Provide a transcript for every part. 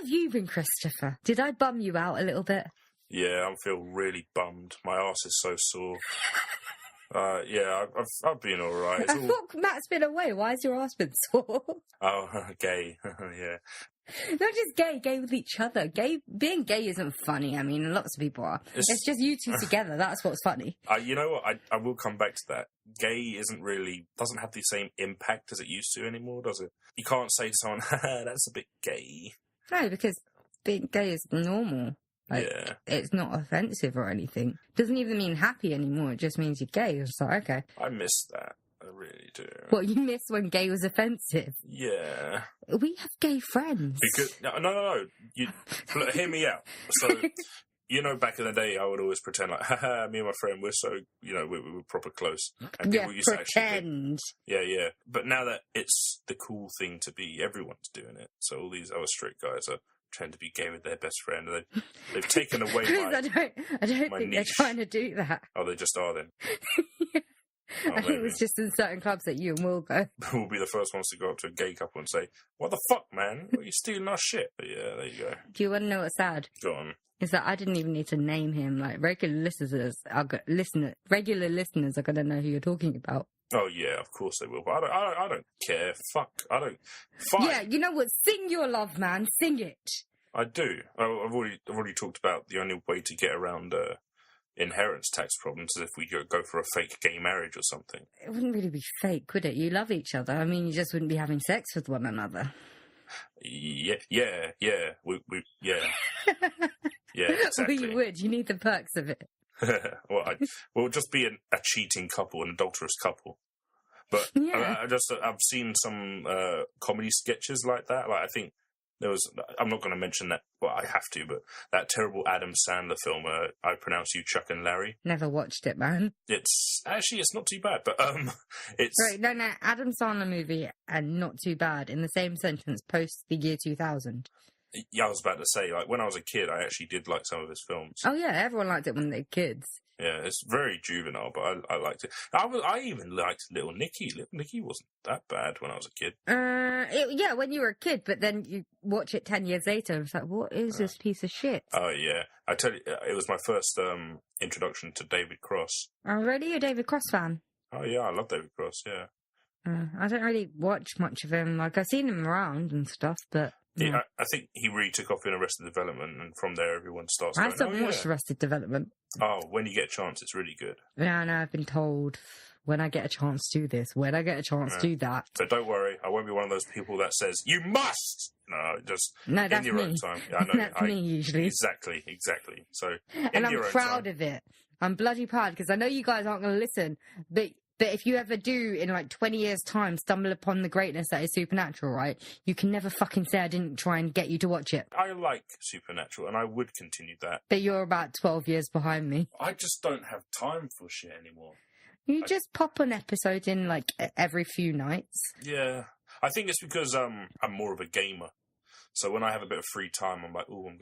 have you been, Christopher? Did I bum you out a little bit? Yeah, I feel really bummed. My arse is so sore. Yeah, I've been all right. I thought Matt's been away. Why has your arse been sore? Oh, gay. Yeah. Not just gay with each other. Being gay isn't funny. I mean, lots of people are. It's just you two together. That's what's funny. You know what? I will come back to that. Gay doesn't have the same impact as it used to anymore, does it? You can't say to someone, that's a bit gay. No, because being gay is normal. Yeah. It's not offensive or anything. Doesn't even mean happy anymore. It just means you're gay. It's like, okay. I miss that. I really do. What, you miss when gay was offensive? Yeah. We have gay friends. Because no. Look, hear me out. So, back in the day, I would always pretend like, haha, me and my friend, we're so, we're proper close. And people used to actually pretend. Yeah. But now that it's the cool thing to be, everyone's doing it. So all these other straight guys are trying to be gay with their best friend, and they've taken away I don't think niche. they're trying to do that. Oh, they just are then. Yeah. Oh, I think it's just in certain clubs that you and Will go. We'll be the first ones to go up to a gay couple and say, "What the fuck, man? Are you stealing our shit?" But yeah, there you go. Do you want to know what's sad? Go on. Is that I didn't even need to name him. Like regular listeners are gonna know who you're talking about. Oh yeah, of course they will. But I don't care. Fuck. I don't. Fine. Yeah, you know what? Sing your love, man. Sing it. I do. I've already talked about the only way to get around inheritance tax problems is if we go for a fake gay marriage or something. It wouldn't really be fake, would it? You love each other. I mean, you just wouldn't be having sex with one another. Yeah. We yeah. Yeah, exactly. Well, you would. You need the perks of it. We'll just be a cheating couple, an adulterous couple. But Yeah. I've seen some comedy sketches like that. Like I think there was. I'm not going to mention that. Well, I have to, but that terrible Adam Sandler film. I Pronounce You Chuck and Larry. Never watched it, man. It's not too bad, but it's Right, no, Adam Sandler movie and not too bad in the same sentence post the year 2000. Yeah, I was about to say, like, when I was a kid, I actually did like some of his films. Oh yeah, everyone liked it when they were kids. Yeah, it's very juvenile, but I liked it. I even liked Little Nicky. Little Nicky wasn't that bad when I was a kid. Yeah, when you were a kid, but then you watch it 10 years later and it's like, what is this piece of shit? Oh, yeah. I tell you, it was my first introduction to David Cross. Oh, really? You're a David Cross fan? Oh, yeah, I love David Cross, yeah. I don't really watch much of him. Like, I've seen him around and stuff, but... Yeah, I think he really took off in Arrested Development, and from there everyone starts I still watched yeah. Arrested Development. Oh, when you get a chance, it's really good. Yeah, I know, I've been told, when I get a chance, do this. When I get a chance, do that. But don't worry, I won't be one of those people that says, you must! No, just that's in your me. own time. Yeah, I know. That's me, usually. Exactly. So, and I'm proud of it. I'm bloody proud, because I know you guys aren't going to listen, but if you ever do, in like 20 years' time, stumble upon the greatness that is Supernatural, right, you can never fucking say I didn't try and get you to watch it. I like Supernatural, and I would continue that. But you're about 12 years behind me. I just don't have time for shit anymore. You just pop an episode in, like, every few nights. Yeah. I think it's because I'm more of a gamer. So when I have a bit of free time, I'm like, oh, I'm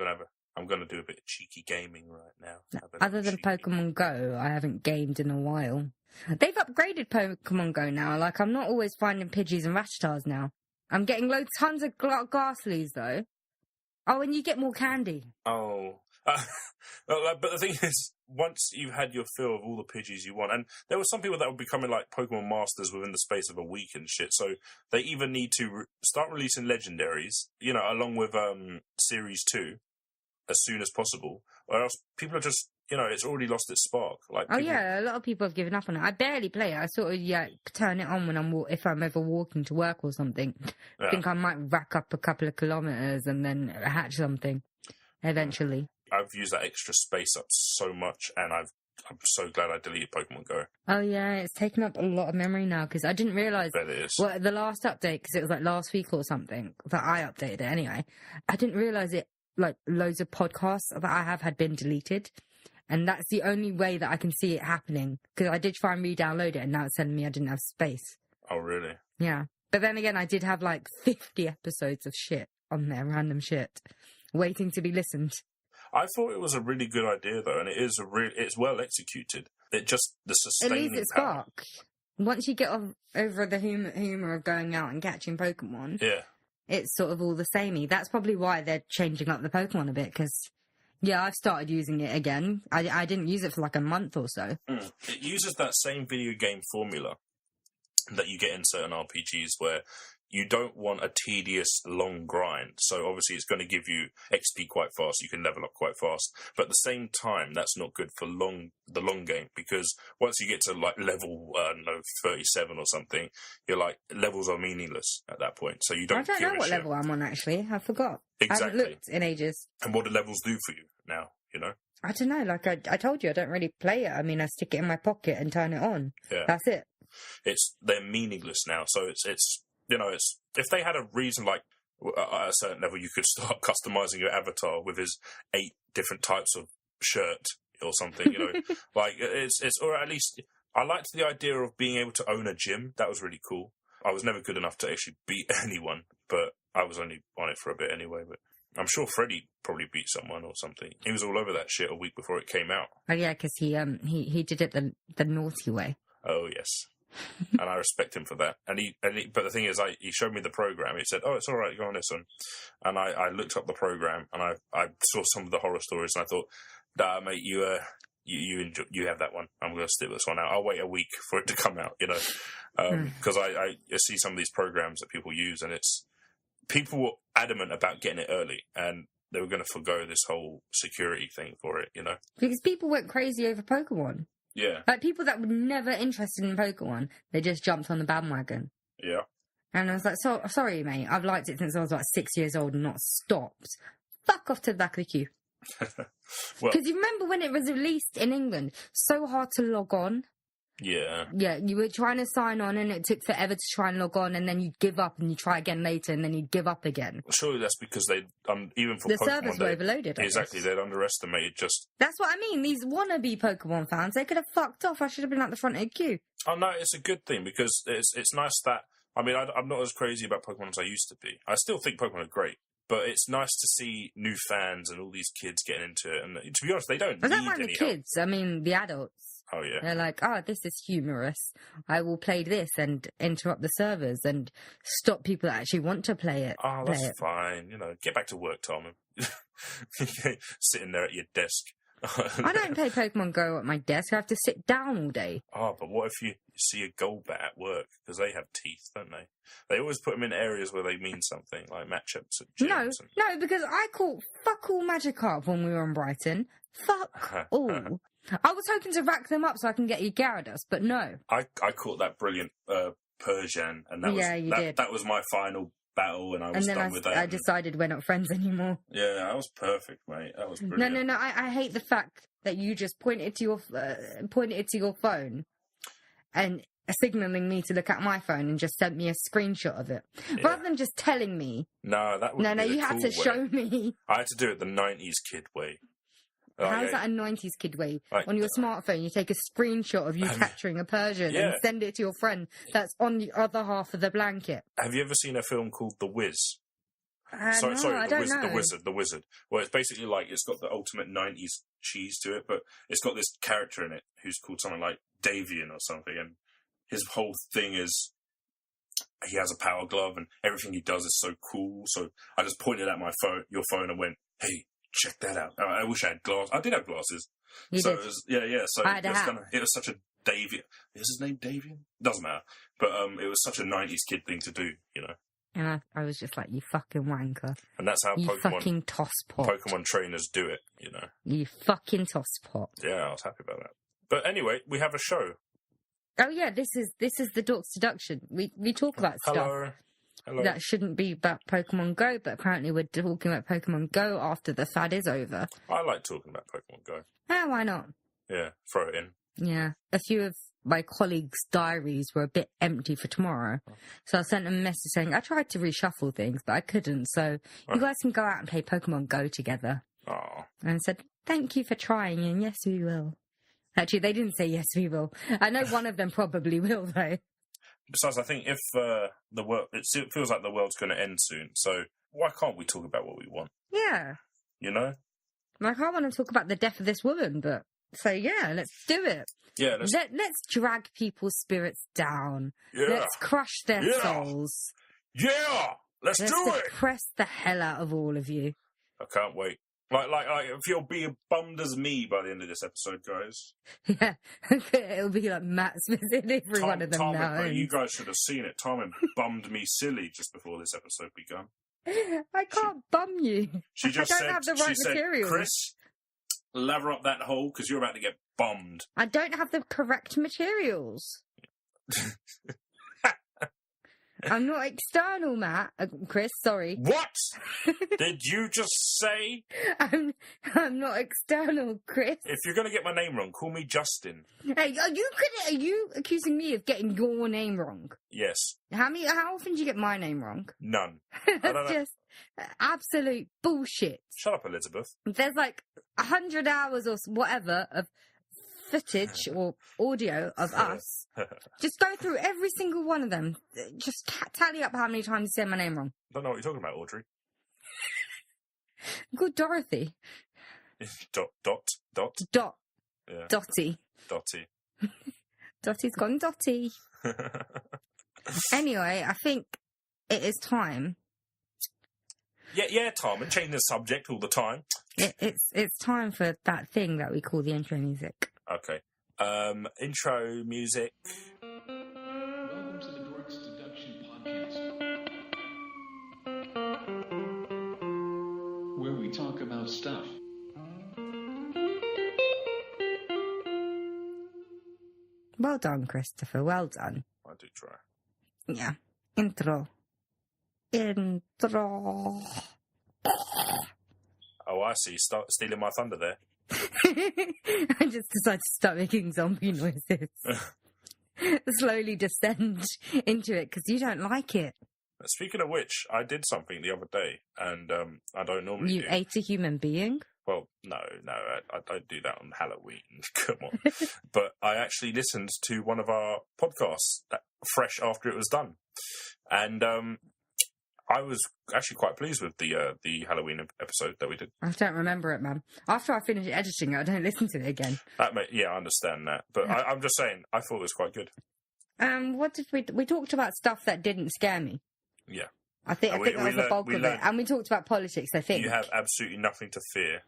gonna do a bit of cheeky gaming right now. Other than Pokemon Go, I haven't gamed in a while. They've upgraded Pokemon Go now. Like, I'm not always finding Pidgeys and Rattars now. I'm getting tons of Ghastlies, though. Oh, and you get more candy. Oh. But the thing is, once you've had your fill of all the Pidgeys you want, and there were some people that were becoming like Pokemon Masters within the space of a week and shit, so they even need to start releasing Legendaries, along with Series 2, as soon as possible, or else people are just, it's already lost its spark. Like, yeah, a lot of people have given up on it. I barely play it. I sort of turn it on when if I'm ever walking to work or something. I think I might rack up a couple of kilometers and then hatch something eventually. I've used that extra space up so much, and I'm so glad I deleted Pokemon Go. Oh yeah, it's taken up a lot of memory now, because I didn't realise. Bet it is. Well, the last update, because it was like last week or something that I updated it anyway. I didn't realise it. Like, loads of podcasts that I have had been deleted. And that's the only way that I can see it happening. Because I did try and re-download it, and now it's telling me I didn't have space. Oh, really? Yeah. But then again, I did have like 50 episodes of shit on there, random shit, waiting to be listened. I thought it was a really good idea, though, and it's well executed. It just, the sustaining It leaves its power. spark. Once you get over the humour of going out and catching Pokemon... Yeah. it's sort of all the samey. That's probably why they're changing up the Pokemon a bit, because, yeah, I've started using it again. I didn't use it for like a month or so. It uses that same video game formula that you get in certain RPGs where you don't want a tedious, long grind. So obviously it's going to give you XP quite fast. You can level up quite fast. But at the same time, that's not good for the long game, because once you get to like level, 37 or something, you're like, levels are meaningless at that point. So you don't I don't know what level I'm on, actually. I forgot. Exactly. I haven't looked in ages. And what do levels do for you now, I don't know. Like I told you, I don't really play it. I mean, I stick it in my pocket and turn it on. Yeah. That's it. They're meaningless now. So it's if they had a reason, like at a certain level, you could start customizing your avatar with his 8 different types of shirt or something, like or at least I liked the idea of being able to own a gym. That was really cool. I was never good enough to actually beat anyone, but I was only on it for a bit anyway. But I'm sure Freddie probably beat someone or something. He was all over that shit a week before it came out. Oh yeah, because he did it the naughty way. Oh yes. And I respect him for that. But the thing is, he showed me the program. He said, "Oh, it's all right, go on this one." And I looked up the program and I saw some of the horror stories and I thought, "Nah, mate, you have that one. I'm going to stick this one out. I'll wait a week for it to come out." Because I see some of these programs that people use, and people were adamant about getting it early, and they were going to forgo this whole security thing for it. Because people went crazy over Pokemon. Yeah. Like, people that were never interested in Pokemon, they just jumped on the bandwagon. Yeah. And I was like, sorry, mate, I've liked it since I was like 6 years old and not stopped. Fuck off to the back of the queue. Because you remember when it was released in England, so hard to log on. Yeah. Yeah, you were trying to sign on and it took forever to try and log on, and then you'd give up and you try again later and then you'd give up again. Surely that's because they, even for the Pokemon, servers were overloaded. Exactly, they'd underestimated just... That's what I mean, these wannabe Pokemon fans, they could have fucked off. I should have been at the front of the queue. Oh no, it's a good thing, because it's nice that... I mean, I'm not as crazy about Pokemon as I used to be. I still think Pokemon are great, but it's nice to see new fans and all these kids getting into it. And to be honest, they don't need any help. The kids, I mean the adults. Oh, yeah. They're like, this is humorous. I will play this and interrupt the servers and stop people that actually want to play it. Oh, that's fine. Get back to work, Tom. Sitting there at your desk. I don't play Pokemon Go at my desk. I have to sit down all day. Oh, but what if you see a Golbat at work? Because they have teeth, don't they? They always put them in areas where they mean something, like matchups at gyms. No, because I caught fuck all Magikarp when we were in Brighton. Fuck all. I was hoping to rack them up so I can get you Gyarados, but no. I caught that brilliant Persian, and that was my final battle, and I was done with that. I decided we're not friends anymore. Yeah, that was perfect, mate. That was brilliant. No. I hate the fact that you just pointed to your phone and signaling me to look at my phone and just sent me a screenshot of it, rather than just telling me. No, that would be you had to show me. I had to do it the 90s kid way. How is that a 90s kid way? On your smartphone, you take a screenshot of you capturing a Persian and send it to your friend that's on the other half of the blanket. Have you ever seen a film called The Wiz? Sorry, I don't know. The Wizard. Well, it's basically like, it's got the ultimate 90s cheese to it, but it's got this character in it who's called something like Davian or something, and his whole thing is he has a power glove and everything he does is so cool. So I just pointed at your phone and went, "Hey, check that out." I wish I had glasses. I did have glasses. You did? It was, So it was such a Davian. Is his name Davian? Doesn't matter. But it was such a 90s kid thing to do, And I was just like, you fucking wanker. And that's how fucking tosspot. Pokemon trainers do it, You fucking tosspot. Yeah, I was happy about that. But anyway, we have a show. Oh yeah, this is the Dork's Deduction. We talk about stuff that shouldn't be about Pokemon Go, but apparently we're talking about Pokemon Go after the fad is over. I like talking about Pokemon Go. Why not? Yeah, throw it in. Yeah, a few of my colleagues' diaries were a bit empty for tomorrow, so I sent them a message saying I tried to reshuffle things, but I couldn't. So you guys can go out and play Pokemon Go together. Oh. And I said, thank you for trying, and yes, we will. Actually, they didn't say yes, we will. I know one of them probably will, though. Besides, I think if the world, it feels like the world's going to end soon, so why can't we talk about what we want? Yeah. Like, I want to talk about the death of this woman, but so yeah, let's do it. Yeah, let's drag people's spirits down. Yeah. Let's crush their souls. Yeah. Let's do it! Depress the hell out of all of you. I can't wait. Like, if you'll be bummed as me by the end of this episode, guys. Yeah, it'll be like Matt's visit every one of them now. You guys should have seen it. Tom bummed me silly just before this episode began. I can't bum you. She just I don't have the right materials. Chris, lather up that hole because you're about to get bummed. I don't have the correct materials. I'm not external, Matt. Chris, sorry. What did you just say? I'm not external, Chris. If you're going to get my name wrong, call me Justin. Hey, are you accusing me of getting your name wrong? Yes. How often do you get my name wrong? None. That's just absolute bullshit. Shut up, Elizabeth. There's like 100 hours or whatever of footage or audio of us. Just go through every single one of them. Just tally up how many times you said my name wrong. I don't know what you're talking about, Audrey. Good Dorothy. Dot. Yeah. Dotty. Dotty's gone dotty. Anyway, I think it is time. Yeah, Tom, and change the subject all the time. It's time for that thing that we call the intro music. Okay. Intro music. Welcome to the Dorks Deduction Podcast, where we talk about stuff. Well done, Christopher. Well done. I do try. Yeah. Intro. Oh, I see. Start stealing my thunder there. I just decided to start making zombie noises. Slowly descend into it because you don't like it. Speaking of which, I did something the other day, and I don't normally You ate a human being? Well, no, I don't do that on Halloween. Come on. But I actually listened to one of our podcasts fresh after it was done. And I was actually quite pleased with the Halloween episode that we did. I don't remember it, man. After I finish editing it, I don't listen to it again. Yeah, I understand that. But I'm just saying, I thought it was quite good. What did we talked about stuff that didn't scare me. Yeah. I think that was the bulk of it. And we talked about politics, I think. You have absolutely nothing to fear.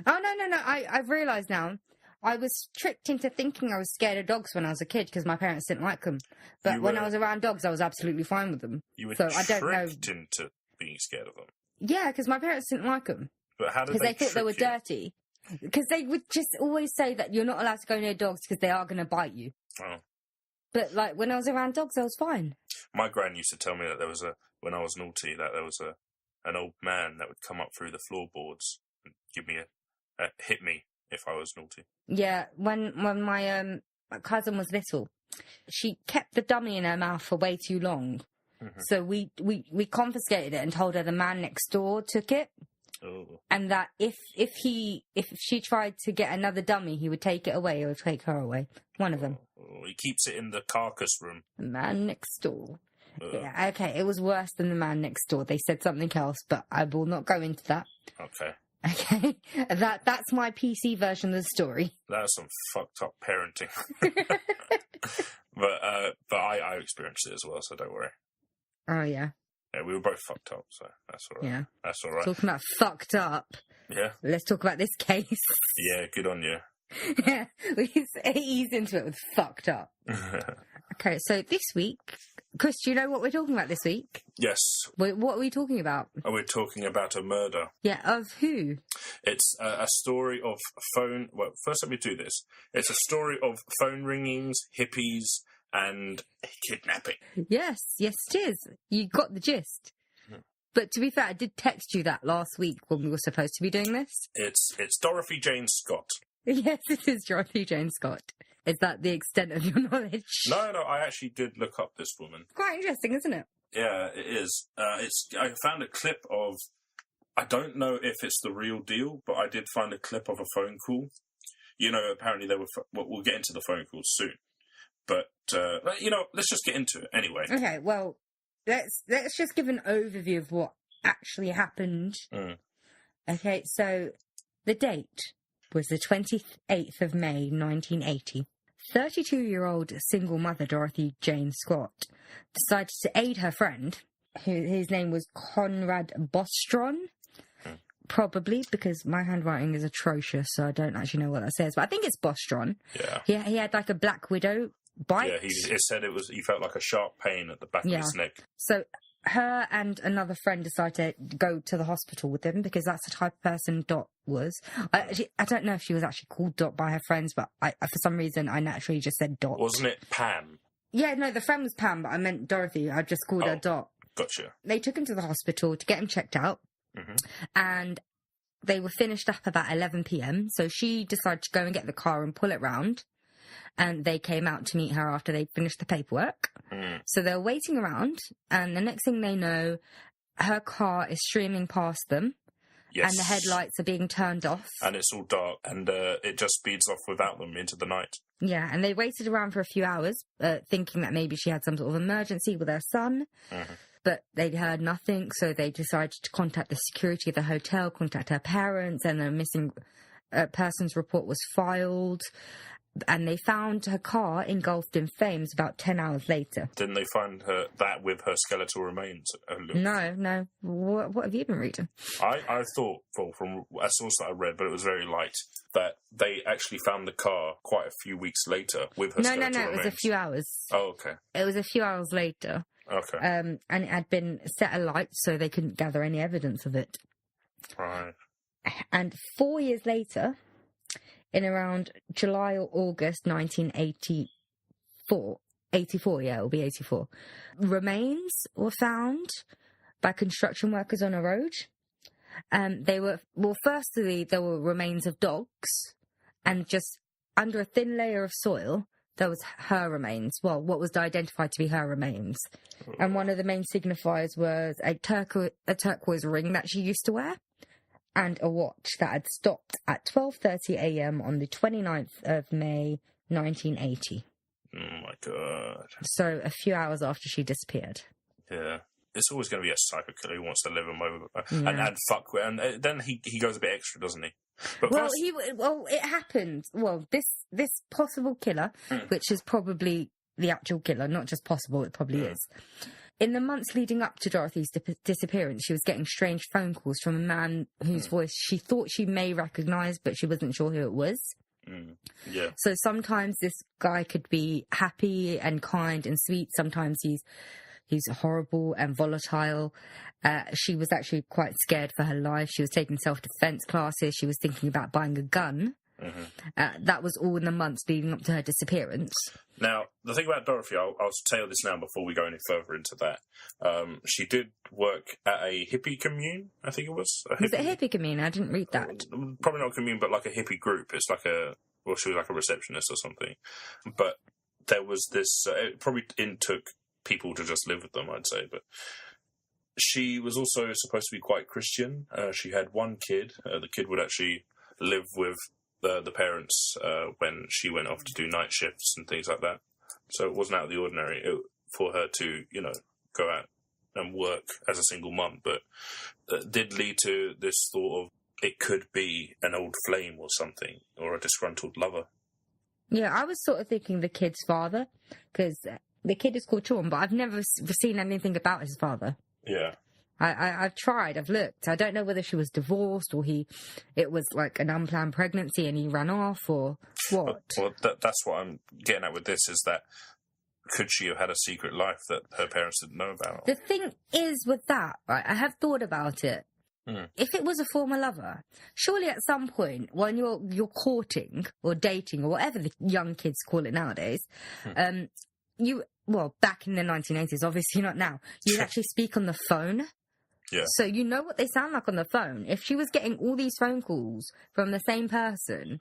Oh, no. I've realised now. I was tricked into thinking I was scared of dogs when I was a kid because my parents didn't like them. But when I was around dogs, I was absolutely fine with them. You were tricked into being scared of them? Yeah, because my parents didn't like them. But how did they Because they thought they were dirty. Because they would just always say that you're not allowed to go near dogs because they are going to bite you. Oh. But like when I was around dogs, I was fine. My gran used to tell me that when I was naughty, that there was an old man that would come up through the floorboards and give me hit me if I was naughty. Yeah, when my cousin was little, she kept the dummy in her mouth for way too long. Mm-hmm. So we confiscated it and told her the man next door took it. Oh. And that if she tried to get another dummy, he would take it away or take her away. One of them. Oh, he keeps it in the carcass room. The man next door. Yeah, okay, it was worse than the man next door. They said something else, but I will not go into that. Okay. Okay, that's my PC version of the story. That's some fucked up parenting. but I experienced it as well, so don't worry. Oh yeah. Yeah, we were both fucked up, so that's all right. Yeah, that's all right. Talking about fucked up. Yeah. Let's talk about this case. Yeah, good on you. Yeah, we ease into it with fucked up. Okay, so this week, Chris, do you know what we're talking about this week? Yes. What are we talking about? We're talking about a murder. Yeah, of who? It's a story of phone... Well, first let me do this. It's a story of phone ringings, hippies, and kidnapping. Yes, it is. You got the gist. But to be fair, I did text you that last week when we were supposed to be doing this. It's Dorothy Jane Scott. Yes, it is Dorothy Jane Scott. Is that the extent of your knowledge? No, I actually did look up this woman. Quite interesting, isn't it? Yeah, it is. I found a clip of... I don't know if it's the real deal, but I did find a clip of a phone call. You know, apparently they were... We'll get into the phone calls soon. But, let's just get into it anyway. Okay, well, let's just give an overview of what actually happened. Okay, so the date was the 28th of May, 1980. 32-year-old single mother Dorothy Jane Scott decided to aid her friend his name was Conrad Bostron. Probably, because my handwriting is atrocious, so I don't actually know what that says. But I think it's Bostron. Yeah. He had like a Black Widow bite. Yeah, it said he felt like a sharp pain at the back of his neck. So her and another friend decided to go to the hospital with him because that's the type of person Dot was. I don't know if she was actually called Dot by her friends, but for some reason I naturally just said Dot. Wasn't it Pam? Yeah, no, the friend was Pam, but I meant Dorothy. I just called her Dot. Gotcha. They took him to the hospital to get him checked out. Mm-hmm. And they were finished up about 11 p.m. So she decided to go and get the car and pull it round. And they came out to meet her after they finished the paperwork. So they were waiting around. And the next thing they know, her car is streaming past them. Yes. And the headlights are being turned off. And it's all dark. And it just speeds off without them into the night. Yeah. And they waited around for a few hours, thinking that maybe she had some sort of emergency with her son. Mm-hmm. But they'd heard nothing, so they decided to contact the security of the hotel, contact her parents, and a missing person's report was filed. And they found her car engulfed in flames about 10 hours later. Didn't they find that with her skeletal remains? No. What have you been reading? I thought, well, from a source that I read, but it was very light, that they actually found the car quite a few weeks later with her skeletal remains. No, it was a few hours. Oh, okay. It was a few hours later. Okay. And it had been set alight, so they couldn't gather any evidence of it. Right. And 4 years later, in around July or August 1984, 84, yeah, it'll be 84, remains were found by construction workers on a road. They were, firstly, there were remains of dogs, and just under a thin layer of soil, there was her remains. Well, what was identified to be her remains. And one of the main signifiers was a turquoise ring that she used to wear and a watch that had stopped at 12:30 a.m. on the 29th of May, 1980. Oh, my God. So a few hours after she disappeared. Yeah. It's always going to be a psycho killer who wants to live him over and fuck with. And then he goes a bit extra, doesn't he? But it happened. Well, this possible killer, which is probably the actual killer, not just possible, it probably is. In the months leading up to Dorothy's disappearance, she was getting strange phone calls from a man whose voice she thought she may recognise, but she wasn't sure who it was. Yeah. So sometimes this guy could be happy and kind and sweet. Sometimes he's horrible and volatile. She was actually quite scared for her life. She was taking self-defense classes. She was thinking about buying a gun. Mm-hmm. That was all in the months leading up to her disappearance. Now, the thing about Dorothy, I'll tell this now before we go any further into that. She did work at a hippie commune, I think it was. Was it a hippie commune? I didn't read that. Probably not a commune, but like a hippie group. It's like she was like a receptionist or something. But there was this, it probably took people to just live with them, I'd say. But she was also supposed to be quite Christian. She had one kid. The kid would actually live with the parents when she went off to do night shifts and things like that. So it wasn't out of the ordinary for her to, go out and work as a single mum. But it did lead to this thought of it could be an old flame or something, or a disgruntled lover. Yeah, I was sort of thinking the kid's father, because the kid is called Sean, but I've never seen anything about his father. Yeah. I've tried, I've looked. I don't know whether she was divorced or it was like an unplanned pregnancy and he ran off or what. Well, that's what I'm getting at with this, is that could she have had a secret life that her parents didn't know about? The thing is with that, right, I have thought about it. If it was a former lover, surely at some point when you're courting or dating or whatever the young kids call it nowadays, back in the 1980s, obviously not now, you actually speak on the phone. Yeah. So you know what they sound like on the phone. If she was getting all these phone calls from the same person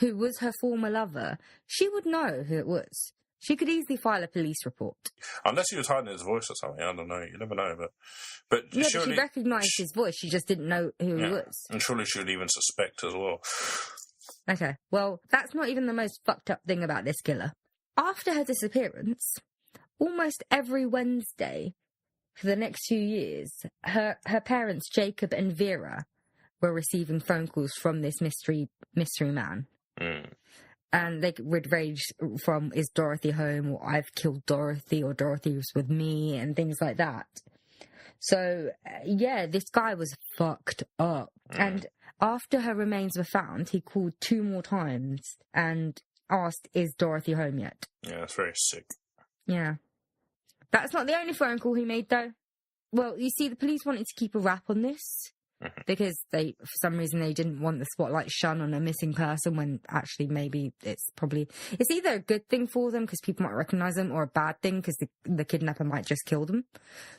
who was her former lover, she would know who it was. She could easily file a police report. Unless he was hiding his voice or something. I don't know. You never know. But yeah, surely, but she recognised his voice. She just didn't know who he was. And surely she would even suspect as well. Okay. Well, that's not even the most fucked up thing about this killer. After her disappearance, almost every Wednesday for the next few years, her parents, Jacob and Vera, were receiving phone calls from this mystery man. And they would range from, is Dorothy home, or I've killed Dorothy, or Dorothy was with me, and things like that. So, yeah, this guy was fucked up. And after her remains were found, he called 2 more times and asked, is Dorothy home yet? Yeah, that's very sick. Yeah. That's not the only phone call he made, though. Well, you see, the police wanted to keep a wrap on this because for some reason, they didn't want the spotlight shone on a missing person when actually maybe it's either a good thing for them because people might recognize them or a bad thing because the kidnapper might just kill them.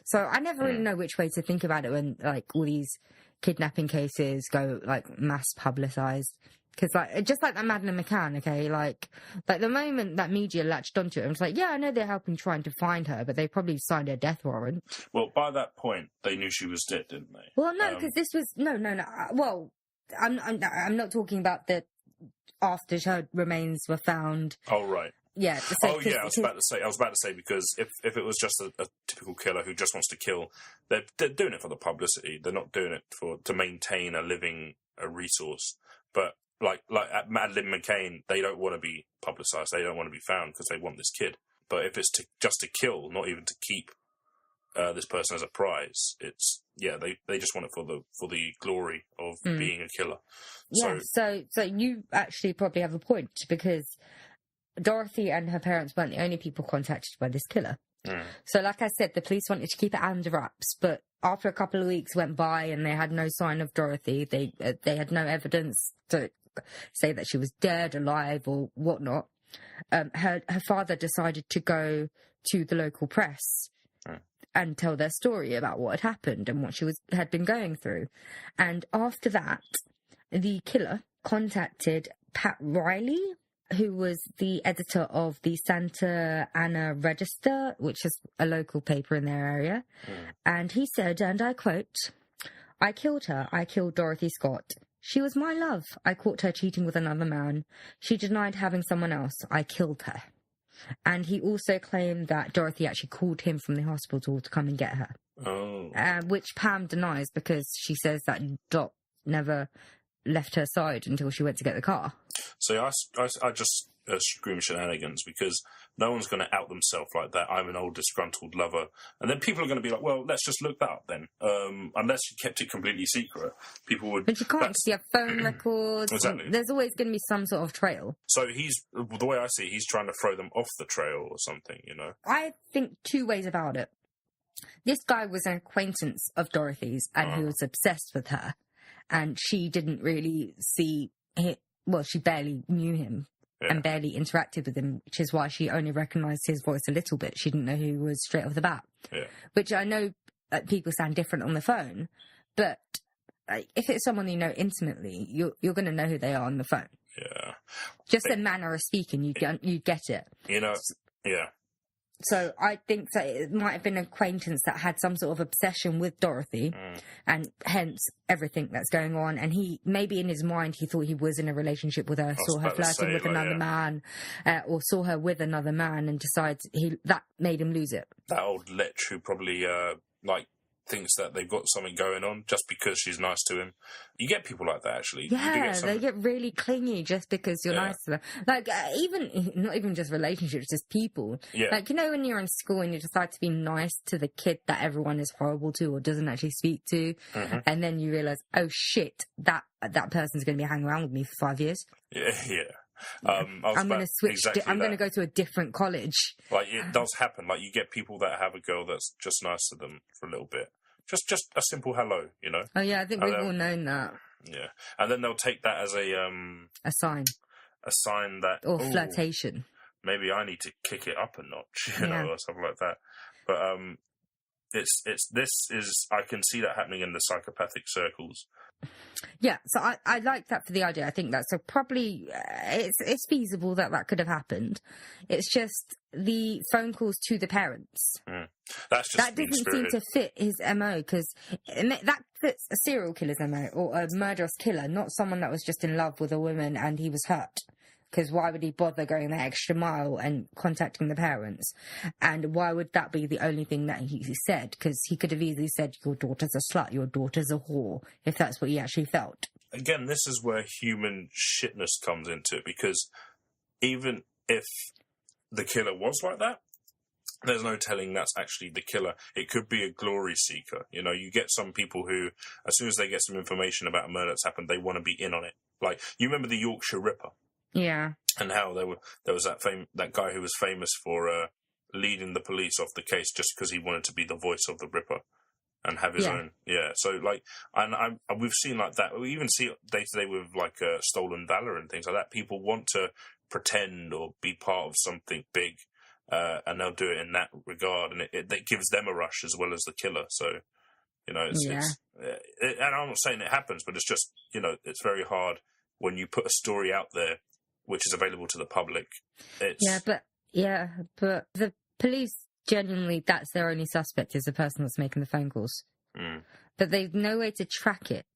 So I never really know which way to think about it when like all these kidnapping cases go like mass publicized. Because, like, just like that Madeleine McCann, okay, like the moment that media latched onto it, it was like, yeah, I know they're helping trying to find her, but they probably signed a death warrant. Well, by that point, they knew she was dead, didn't they? Well, no, because this was no. Well, I'm not talking about the after her remains were found. Oh right. Yeah. I was about to say because if it was just a typical killer who just wants to kill, they're doing it for the publicity. They're not doing it to maintain a resource, but. Like at Madeleine McCann, they don't want to be publicised. They don't want to be found because they want this kid. But if it's just to kill, not even to keep this person as a prize, they just want it for the glory of being a killer. Yeah. So you actually probably have a point because Dorothy and her parents weren't the only people contacted by this killer. So, like I said, the police wanted to keep it under wraps, but after a couple of weeks went by and they had no sign of Dorothy, they had no evidence to say that she was dead, alive, or whatnot. Her father decided to go to the local press and tell their story about what had happened and what she had been going through. And after that, the killer contacted Pat Riley, who was the editor of the Santa Ana Register, which is a local paper in their area. And he said, and I quote, "I killed her. I killed Dorothy Scott. She was my love. I caught her cheating with another man. She denied having someone else. I killed her." And he also claimed that Dorothy actually called him from the hospital to come and get her. Oh. Which Pam denies because she says that Dot never left her side until she went to get the car. So I just scream shenanigans because no one's going to out themselves like that. I'm an old disgruntled lover. And then people are going to be like, well, let's just look that up then. Unless you kept it completely secret, people would... But you can't because you have phone records. Exactly. There's always going to be some sort of trail. So the way I see it, he's trying to throw them off the trail or something, you know? I think 2 ways about it. This guy was an acquaintance of Dorothy's and he was obsessed with her. And she didn't really see him. Well, she barely knew him and barely interacted with him, which is why she only recognised his voice a little bit. She didn't know who he was straight off the bat. Yeah. Which I know people sound different on the phone, but if it's someone you know intimately, you're going to know who they are on the phone. Yeah. Just their manner of speaking, you get it. You know, yeah. So I think that it might have been an acquaintance that had some sort of obsession with Dorothy and hence everything that's going on. And he, maybe in his mind, he thought he was in a relationship with her, saw her flirting with another man or saw her with another man and decides that made him lose it. That old lech who probably, thinks that they've got something going on just because she's nice to him. You get people like that, actually. Yeah, they get really clingy just because you're nice to them. Like, not even just relationships, just people. Yeah. Like, you know, when you're in school and you decide to be nice to the kid that everyone is horrible to or doesn't actually speak to, and then you realise, oh shit, that person's going to be hanging around with me for 5 years. Yeah. I'm going to switch. Exactly I'm going to go to a different college. Like, it does happen. Like, you get people that have a girl that's just nice to them for a little bit. Just a simple hello, you know? Oh, yeah, I think we've all known that. Yeah. And then they'll take that as a sign. A sign that... Or flirtation. Maybe I need to kick it up a notch, you know, or something like that. But I can see that happening in the psychopathic circles. Yeah, so I like that for the idea. I think that's probably it's feasible that could have happened. It's just the phone calls to the parents. That doesn't seem to fit his MO because that fits a serial killer's MO or a murderous killer, not someone that was just in love with a woman and he was hurt. Because why would he bother going the extra mile and contacting the parents? And why would that be the only thing that he said? Because he could have easily said, your daughter's a slut, your daughter's a whore, if that's what he actually felt. Again, this is where human shitness comes into it, because even if the killer was like that, there's no telling that's actually the killer. It could be a glory seeker. You know, you get some people who, as soon as they get some information about a murder that's happened, they want to be in on it. Like, you remember the Yorkshire Ripper? Yeah. And how there was that guy who was famous for leading the police off the case just because he wanted to be the voice of the Ripper and have his own. Yeah. So, like, and we've seen like that. We even see it day to day with like stolen valor and things like that. People want to pretend or be part of something big. And they'll do it in that regard, and it gives them a rush as well as the killer. So, you know, and I'm not saying it happens, but it's just, you know, it's very hard when you put a story out there which is available to the public. But the police genuinely, that's their only suspect, is the person that's making the phone calls. But they've no way to track it.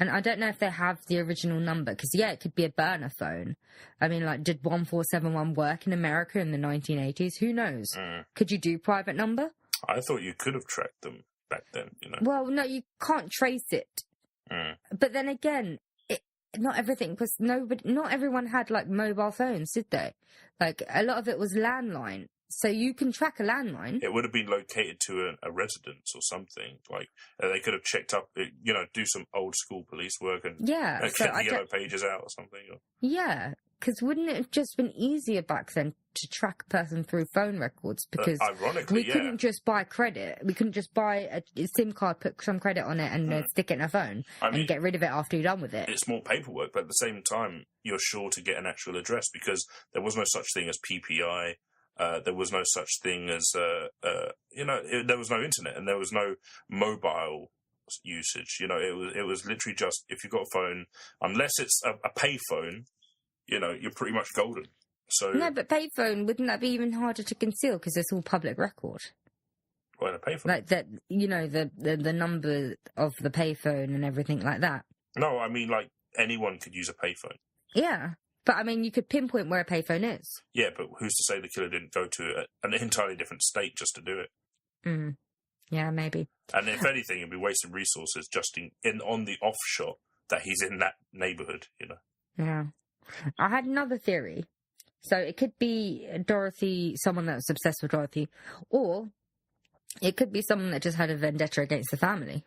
And I don't know if they have the original number, because, it could be a burner phone. I mean, like, did 1471 work in America in the 1980s? Who knows? Could you do private number? I thought you could have tracked them back then, you know. Well, no, you can't trace it. But then again, not everything, because not everyone had, like, mobile phones, did they? Like, a lot of it was landline. So you can track a landline. It would have been located to a residence or something. Like, they could have checked up, you know, do some old school police work and get the yellow pages out or something. Yeah, because wouldn't it have just been easier back then to track a person through phone records? Because ironically, we couldn't just buy credit. We couldn't just buy a SIM card, put some credit on it and stick it in a phone and get rid of it after you're done with it. It's more paperwork, but at the same time, you're sure to get an actual address because there was no such thing as PPI. There was no such thing as, you know, there was no internet and there was no mobile usage. You know, it was literally just, if you've got a phone, unless it's a pay phone, you know, you're pretty much golden. So no, but payphone, wouldn't that be even harder to conceal because it's all public record? Well, a payphone, like that, you know, the number of the payphone and everything like that. No, I mean, like, anyone could use a payphone. Yeah. But, I mean, you could pinpoint where a payphone is. Yeah, but who's to say the killer didn't go to an entirely different state just to do it? Yeah, maybe. And if anything, it'd be wasting resources just on the off shot that he's in that neighbourhood, you know? Yeah. I had another theory. So it could be Dorothy, someone that was obsessed with Dorothy, or it could be someone that just had a vendetta against the family.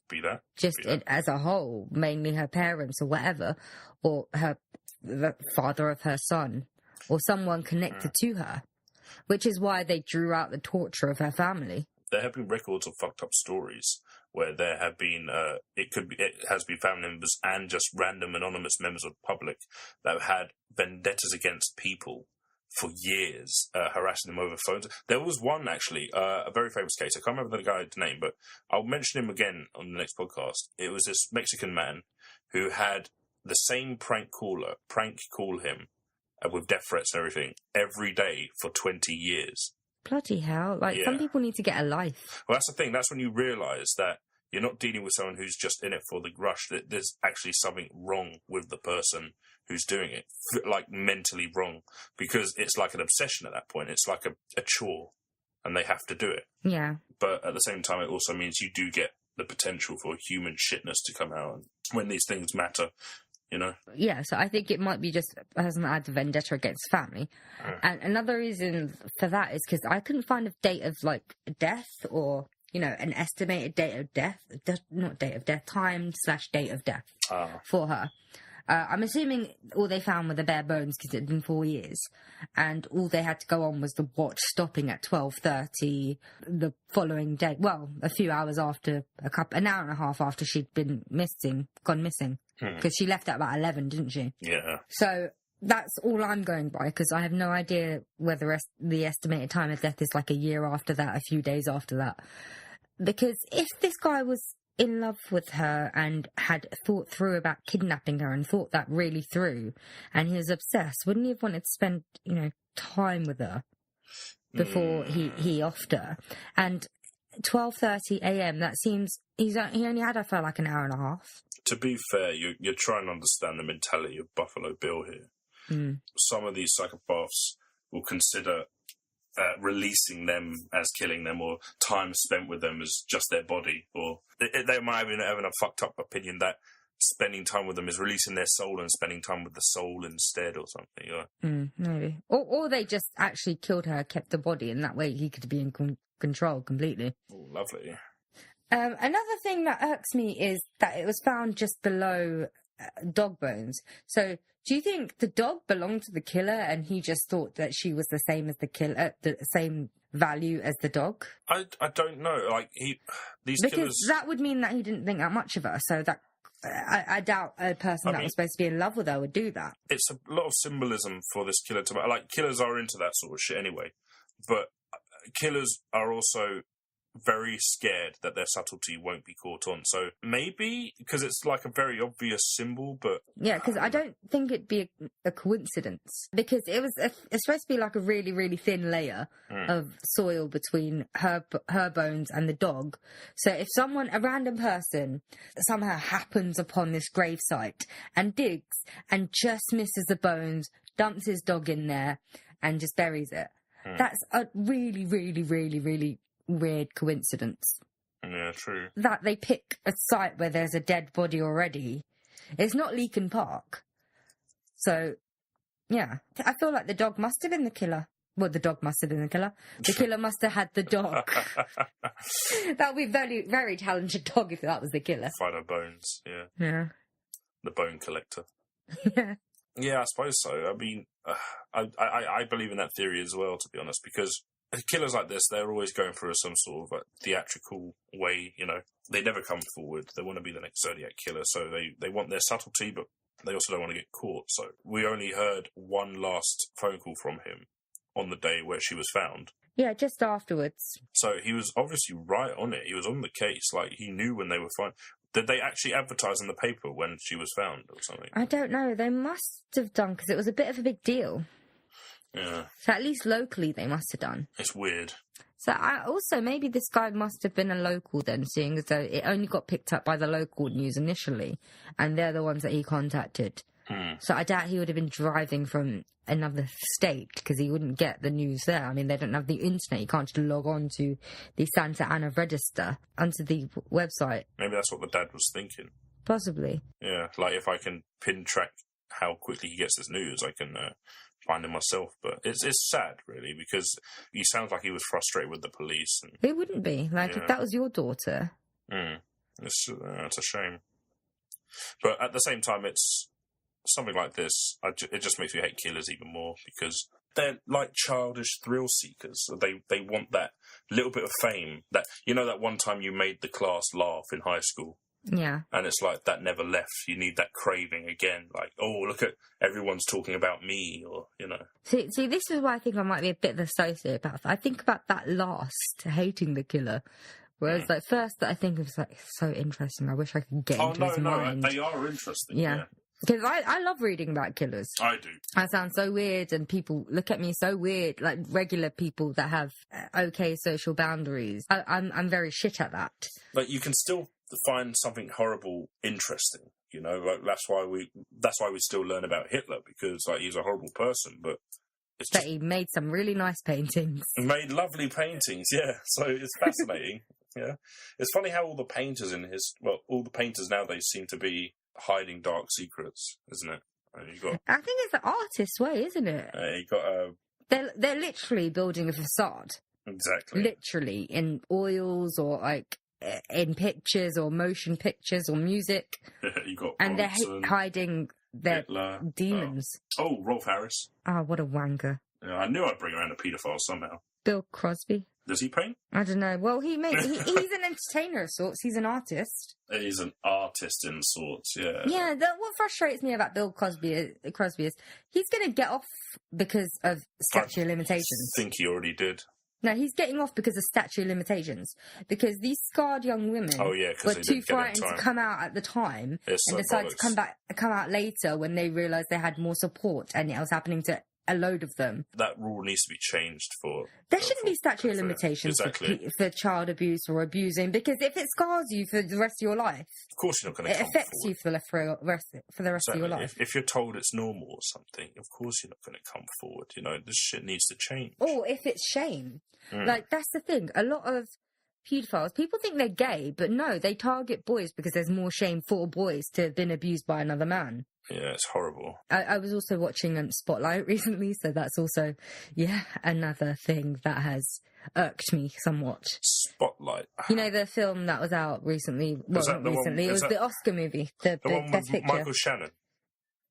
Be that. Just be that. As a whole, mainly her parents or whatever, or the father of her son, or someone connected to her, which is why they drew out the torture of her family. There have been records of fucked up stories where there have been, it has been family members and just random anonymous members of the public that have had vendettas against people for years, harassing them over phones. There was one, actually, a very famous case. I can't remember the guy's name, but I'll mention him again on the next podcast. It was this Mexican man who had the same prank call him with death threats and everything every day for 20 years. Bloody hell. Like, some people need to get a life. Well, that's the thing. That's when you realise that you're not dealing with someone who's just in it for the rush, that there's actually something wrong with the person who's doing it, like mentally wrong, because it's like an obsession at that point. It's like a chore, and they have to do it. Yeah. But at the same time, it also means you do get the potential for human shitness to come out when these things matter. You know? Yeah, so I think it might be just a person that had a vendetta against family. And another reason for that is because I couldn't find a date of, like, death or, you know, an estimated date of death. Not date of death, time/date of death for her. I'm assuming all they found were the bare bones because it had been 4 years. And all they had to go on was the watch stopping at 12:30 the following day. Well, a few hours after, an hour and a half after she'd been gone missing. Because she left at about 11, didn't she? Yeah. So that's all I'm going by, because I have no idea whether the estimated time of death is like a year after that, a few days after that. Because if this guy was in love with her and had thought through about kidnapping her and thought that really through, and he was obsessed, wouldn't he have wanted to spend, you know, time with her before he offed her? And 12:30 a.m., that seems he only had her for like an hour and a half. To be fair, you're trying to understand the mentality of Buffalo Bill here. Some of these psychopaths will consider releasing them as killing them, or time spent with them as just their body, or they might even have a fucked up opinion that spending time with them is releasing their soul and spending time with the soul instead or something. Maybe. Or they just actually killed her, kept the body, and that way he could be in control completely. Oh, lovely. Another thing that irks me is that it was found just below dog bones. So do you think the dog belonged to the killer and he just thought that she was the same as the killer, the same value as the dog? I don't know. Like, because killers... that would mean that he didn't think that much of her. So that I doubt a person that was supposed to be in love with her would do that. It's a lot of symbolism for this killer to... Like, killers are into that sort of shit anyway. But killers are also very scared that their subtlety won't be caught on. So maybe because it's like a very obvious symbol, but... Yeah, because I don't think it'd be a coincidence. Because it's supposed to be like a really, really thin layer of soil between her bones and the dog. So if a random person, somehow happens upon this gravesite and digs and just misses the bones, dumps his dog in there and just buries it, that's a really, really, really, really weird coincidence. Yeah, true. That they pick a site where there's a dead body already. It's not Leakin Park. So, yeah. I feel like the dog must have been the killer. Well, the dog must have been the killer. The killer must have had the dog. That would be very, very talented dog if that was the killer. Find her bones, yeah. Yeah. The bone collector. Yeah. Yeah, I suppose so. I mean, I believe in that theory as well, to be honest, because killers like this, they're always going through some sort of theatrical way, you know. They never come forward. They want to be the next Zodiac killer, so they want their subtlety, but they also don't want to get caught. So we only heard one last phone call from him on the day where she was found. Yeah, just afterwards. So he was obviously right on it. He was on the case. Like, he knew when they were found. Did they actually advertise in the paper when she was found or something? I don't know. They must have done, because it was a bit of a big deal. Yeah. So at least locally they must have done. It's weird. So also maybe this guy must have been a local then, seeing as though it only got picked up by the local news initially, and they're the ones that he contacted. So I doubt he would have been driving from another state, because he wouldn't get the news there. I mean, they don't have the internet. You can't just log on to the Santa Ana Register, onto the website. Maybe that's what the dad was thinking. Possibly. Yeah, like if I can pin track how quickly he gets this news, I can find him myself. But it's sad, really, because he sounds like he was frustrated with the police. And, it wouldn't be. Like, if that was your daughter. It's a shame. But at the same time, it's something like this. It just makes me hate killers even more, because they're like childish thrill seekers. They want that little bit of fame. That, you know, that one time you made the class laugh in high school. Yeah. And it's like that never left. You need that craving again. Like, oh, look at everyone's talking about me, or, you know. See, this is why I think I might be a bit of a sociopath. I think about that last, hating the killer. Whereas, like, first I think it was, like, so interesting. I wish I could get into his mind. They are interesting. Yeah. Because I love reading about killers. I do. I sound so weird, and people look at me so weird, like regular people that have okay social boundaries. I'm very shit at that. But you can still find something horrible interesting, you know. Like, that's why we still learn about Hitler, because like he's a horrible person, but it's just... But he made some really nice paintings. He made lovely paintings, yeah. So it's fascinating. Yeah, it's funny how all the painters nowadays seem to be hiding dark secrets, isn't it? I think it's the artist's way, isn't it? You got They're literally building a facade. Exactly. Literally in oils, or like in pictures or motion pictures or music. You got and Bronson, they're hiding their Hitler, demons. Oh, Rolf Harris. Oh, what a wanker. Yeah, I knew I'd bring around a paedophile somehow. Bill Crosby. Does he paint? I don't know. Well, he's an entertainer of sorts. He's an artist. He's an artist in sorts, yeah. Yeah, what frustrates me about Bill Crosby is he's going to get off because of statute of limitations. I think he already did. No, he's getting off because of statute of limitations. Because these scarred young women were too frightened to come out at the time, and decided to come out later when they realised they had more support, and it was happening to a load of them. That rule needs to be changed for... There shouldn't be statute of limitations for child abuse or abusing, because if it scars you for the rest of your life... Of course you're not going to come It affects you for the rest of your life. If you're told it's normal or something, of course you're not going to come forward. You know, this shit needs to change. Or if it's shame. Like, that's the thing. A lot of paedophiles, people think they're gay, but no, they target boys because there's more shame for boys to have been abused by another man. Yeah, it's horrible. I was also watching Spotlight recently, so that's also, another thing that has irked me somewhat. Spotlight. You know the film that was out recently? Well, not recently. It was the Oscar movie. The one Best with Picture. Michael Shannon?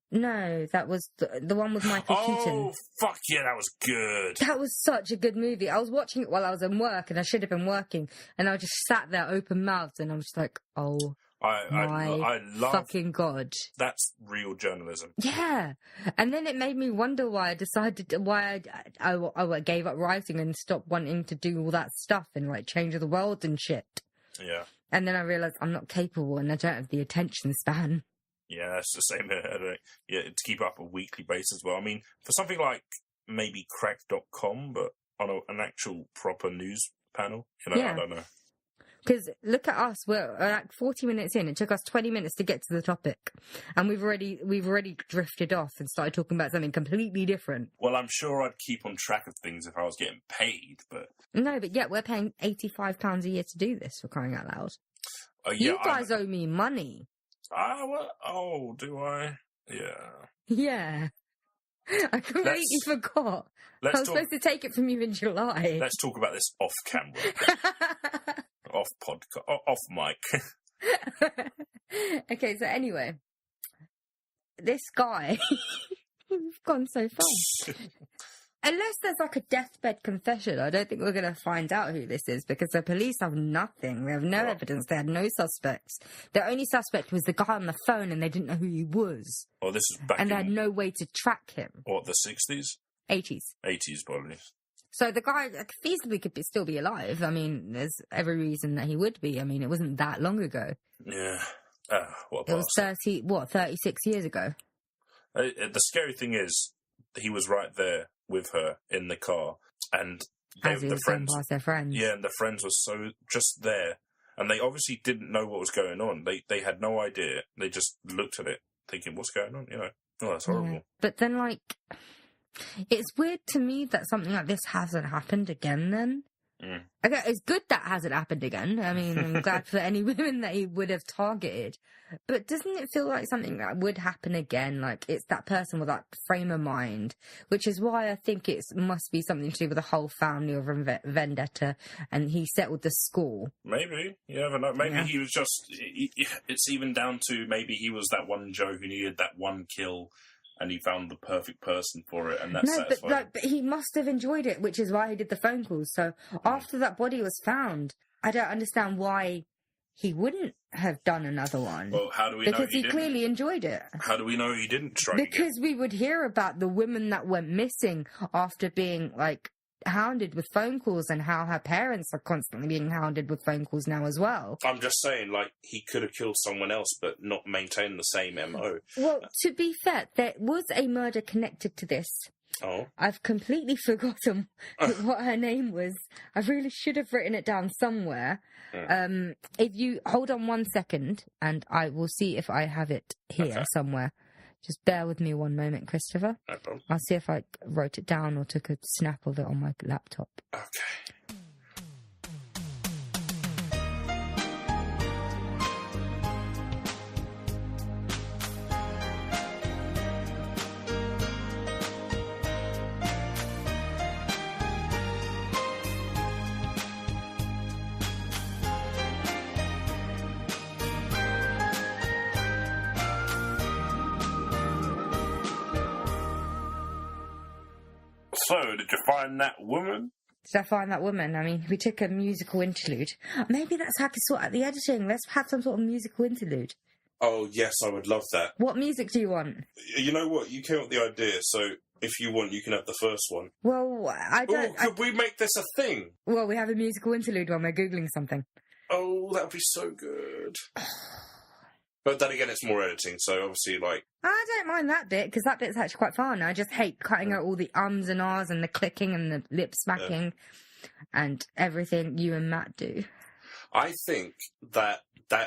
No, that was the one with Michael Keaton. Oh, fuck yeah, that was good. That was such a good movie. I was watching it while I was in work, and I should have been working, and I just sat there open-mouthed, and I was just like, oh... I love fucking God. That's real journalism. Yeah. And then it made me wonder why I decided, I gave up writing and stopped wanting to do all that stuff and like change the world and shit. Yeah. And then I realised I'm not capable and I don't have the attention span. Yeah, that's the same here. Yeah, to keep up a weekly basis as well. I mean, for something like maybe crack.com, but on an actual proper news panel, I don't know. Because look at us, we're like 40 minutes in. It took us 20 minutes to get to the topic, and we've already drifted off and started talking about something completely different. Well, I'm sure I'd keep on track of things if I was getting paid, but no, but yet we're paying £85 a year to do this, for crying out loud. You guys owe me money. Oh, do I? Yeah. Yeah. I completely forgot. I was supposed to take it from you in July. Let's talk about this off camera. Off podcast, off mic. Okay, so anyway, this guy, we've gone so far. Unless there's like a deathbed confession, I don't think we're going to find out who this is because the police have nothing. They have no evidence. They had no suspects. Their only suspect was the guy on the phone, and they didn't know who he was. Oh, this is back and they had no way to track him. What, the 60s? 80s. 80s, probably. So the guy feasibly could still be alive. I mean, there's every reason that he would be. I mean, it wasn't that long ago. Yeah. What it was 36 years ago. The scary thing is, he was right there with her in the car, and the friends past their friends. Yeah, and the friends were so just there, and they obviously didn't know what was going on. They had no idea. They just looked at it, thinking, "What's going on?" Oh, that's horrible. Yeah. But then, it's weird to me that something like this hasn't happened again then. Mm. Okay, it's good that hasn't happened again. I mean, I'm glad for any women that he would have targeted. But doesn't it feel like something that would happen again? Like, it's that person with that frame of mind, which is why I think it must be something to do with the whole family of vendetta, and he settled the score. Maybe. You never know. Maybe he was just... It's even down to maybe he was that one Joe who needed that one kill, and he found the perfect person for it, and that's satisfying. But he must have enjoyed it, which is why he did the phone calls. So after that body was found, I don't understand why he wouldn't have done another one. Well, how do we know Because he clearly enjoyed it. How do we know he didn't try Because we would hear about the women that went missing after being, hounded with phone calls, and how her parents are constantly being hounded with phone calls now as well. I'm just saying, he could have killed someone else but not maintained the same MO. Well, to be fair, there was a murder connected to this. Oh. I've completely forgotten what her name was. I really should have written it down somewhere. If you hold on 1 second, and I will see if I have it here somewhere. Just bear with me 1 moment, Christopher. No problem. I'll see if I wrote it down or took a snap of it on my laptop. Okay. So, did you find that woman? Did I find that woman? I mean, we took a musical interlude. Maybe that's how I can sort out the editing. Let's have some sort of musical interlude. Oh, yes, I would love that. What music do you want? You know what? You came up with the idea, so if you want, you can have the first one. Well, I don't... Could we make this a thing? Well, we have a musical interlude when we're Googling something. Oh, that would be so good. But then again, it's more editing, so obviously, I don't mind that bit, because that bit's actually quite fun. I just hate cutting out all the ums and ahs and the clicking and the lip smacking and everything you and Matt do. I think that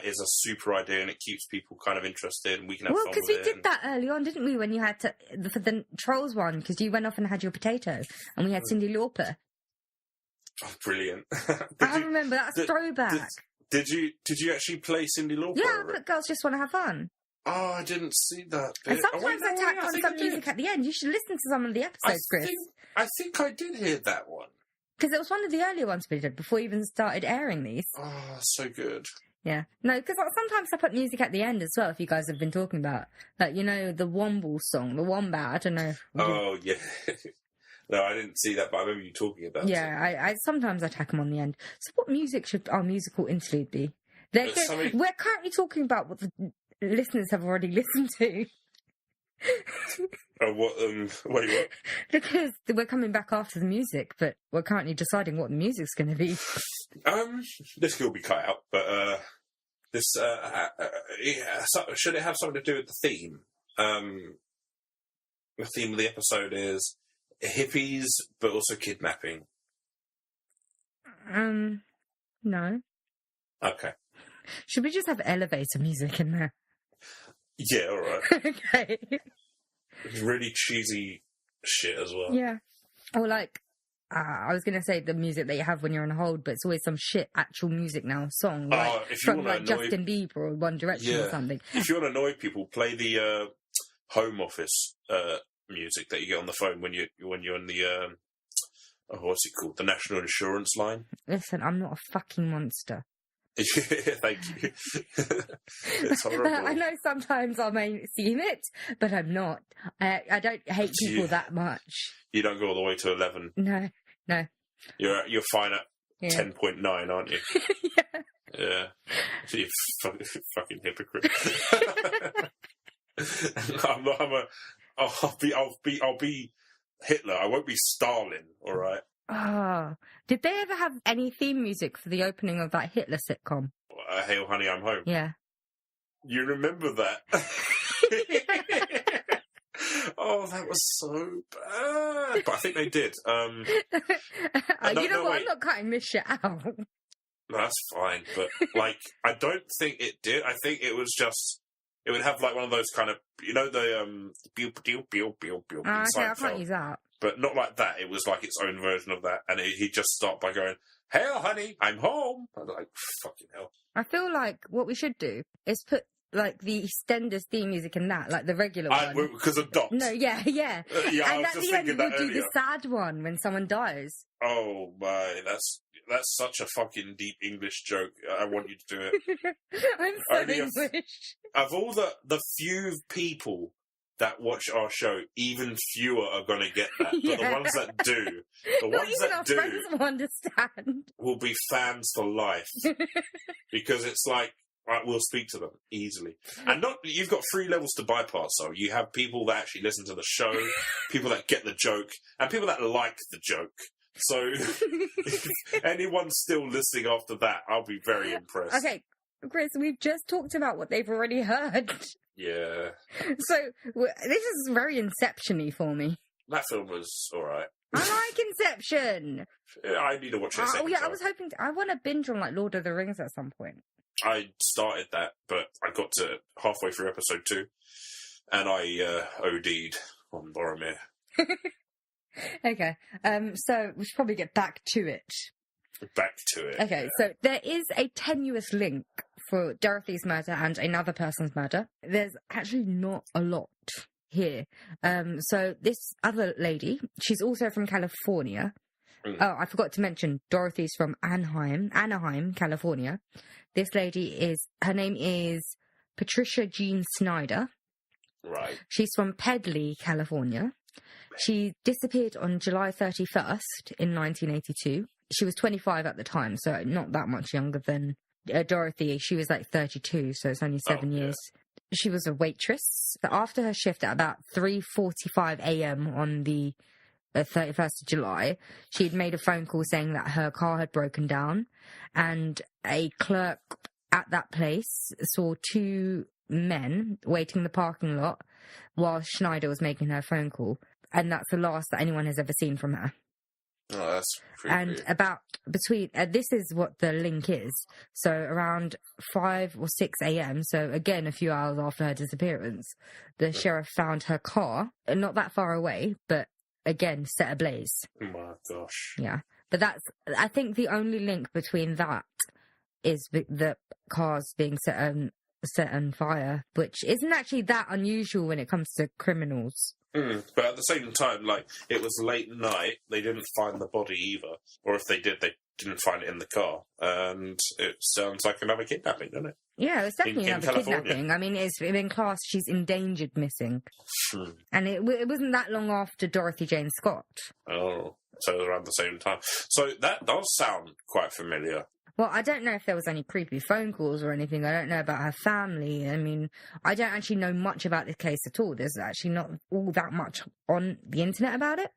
is a super idea, and it keeps people kind of interested, and we can have fun with it. Well, because we did that early on, didn't we, when you had to... For the Trolls one, because you went off and had your potato, and we had Cyndi Lauper. Oh, brilliant. I remember that's throwback. Did you actually play Cyndi Lauper? Yeah, but Girls Just Want to Have Fun. Oh, I didn't see that bit. And sometimes I tack on some music at the end. You should listen to some of the episodes, Chris. I think I did hear that one. Because it was one of the earlier ones we did before we even started airing these. Oh, so good. Yeah. No, because sometimes I put music at the end as well, if you guys have been talking about. Like, you know, the Womble song, the Wombat, I don't know. Oh, yeah. No, I didn't see that, but I remember you talking about it. Yeah, I sometimes I tack them on the end. So what music should our musical interlude be? We're currently talking about what the listeners have already listened to. Oh, what? Because we're coming back after the music, but we're currently deciding what the music's going to be. This could all be cut out, but should it have something to do with the theme? The theme of the episode is hippies, but also kidnapping. No. Okay. Should we just have elevator music in there? Yeah, all right. Okay. Really cheesy shit as well. Yeah. Or like, I was going to say the music that you have when you're on hold, but it's always some shit actual music now, song. Like, from like Justin Bieber or One Direction or something. If you want to annoy people, play the Home Office music that you get on the phone when you're on the what's it called? The National Insurance line. Listen, I'm not a fucking monster. Thank you. It's horrible. I know sometimes I may seem it, but I'm not. I don't hate people that much. You don't go all the way to 11. No. You're fine at 10.9, aren't you? Yeah. You fucking hypocrite. I'll be Hitler. I won't be Stalin. All right. Oh, did they ever have any theme music for the opening of that Hitler sitcom? Hail, Honey, I'm Home. Yeah. You remember that? Oh, that was so bad. But I think they did. You know what? I'm not cutting this shit out. No, that's fine. But, like, I don't think it did. I think it was just... It would have, like, one of those kind of... You know, the... Okay, I can't use that. But not like that. It was like its own version of that. And he'd just start by going, "Hail, honey, I'm home." I'm like, fucking hell. I feel like what we should do is put, like, the EastEnders theme music in that, like the regular one. Because of Dot. No, yeah. Yeah, and I was at just the end, thinking we'll that do earlier. the sad one when someone dies. Oh, my. That's such a fucking deep English joke. I want you to do it. I'm so English. Of all the few people that watch our show, even fewer are going to get that. But the ones that do, friends will understand. Will be fans for life. Because it's like, right, we'll speak to them easily. And you've got 3 levels to bypass, so you have people that actually listen to the show, people that get the joke, and people that like the joke. So if anyone's still listening after that, I'll be very impressed. Okay, Chris, we've just talked about what they've already heard. Yeah. So this is very Inception-y for me. That film was all right. I like Inception. I need to watch it. Oh yeah, I was hoping. I want to binge on like Lord of the Rings at some point. I started that, but I got to halfway through episode 2, and I OD'd on Boromir. Okay, so we should probably get back to it. Okay, so there is a tenuous link for Dorothy's murder and another person's murder. There's actually not a lot here. So this other lady, she's also from California. Oh, I forgot to mention, Dorothy's from Anaheim, California. This lady her name is Patricia Jean Snyder. Right. She's from Pedley, California. She disappeared on July 31st in 1982. She was 25 at the time, so not that much younger than Dorothy. She was like 32, so it's only 7 years. She was a waitress. After her shift at about 3:45 a.m. on the 31st of July, she'd made a phone call saying that her car had broken down, and a clerk at that place saw 2 men waiting in the parking lot while Schneider was making her phone call. And that's the last that anyone has ever seen from her. Oh, that's pretty weird. About between, this is what the link is. So around 5 or 6 a.m., so again, a few hours after her disappearance, the sheriff found her car, not that far away, but again, set ablaze. Oh my gosh. Yeah. But I think the only link between that is the cars being set on fire, which isn't actually that unusual when it comes to criminals. But at the same time, like, it was late night, they didn't find the body either. Or if they did, they didn't find it in the car. And it sounds like another kidnapping, doesn't it? Yeah, it's definitely in another California. kidnapping. I mean, it's been classed, she's endangered missing. And it wasn't that long after Dorothy Jane Scott. Oh, so it was around the same time. So that does sound quite familiar. Well, I don't know if there was any creepy phone calls or anything. I don't know about her family. I mean, I don't actually know much about this case at all. There's actually not all that much on the internet about it.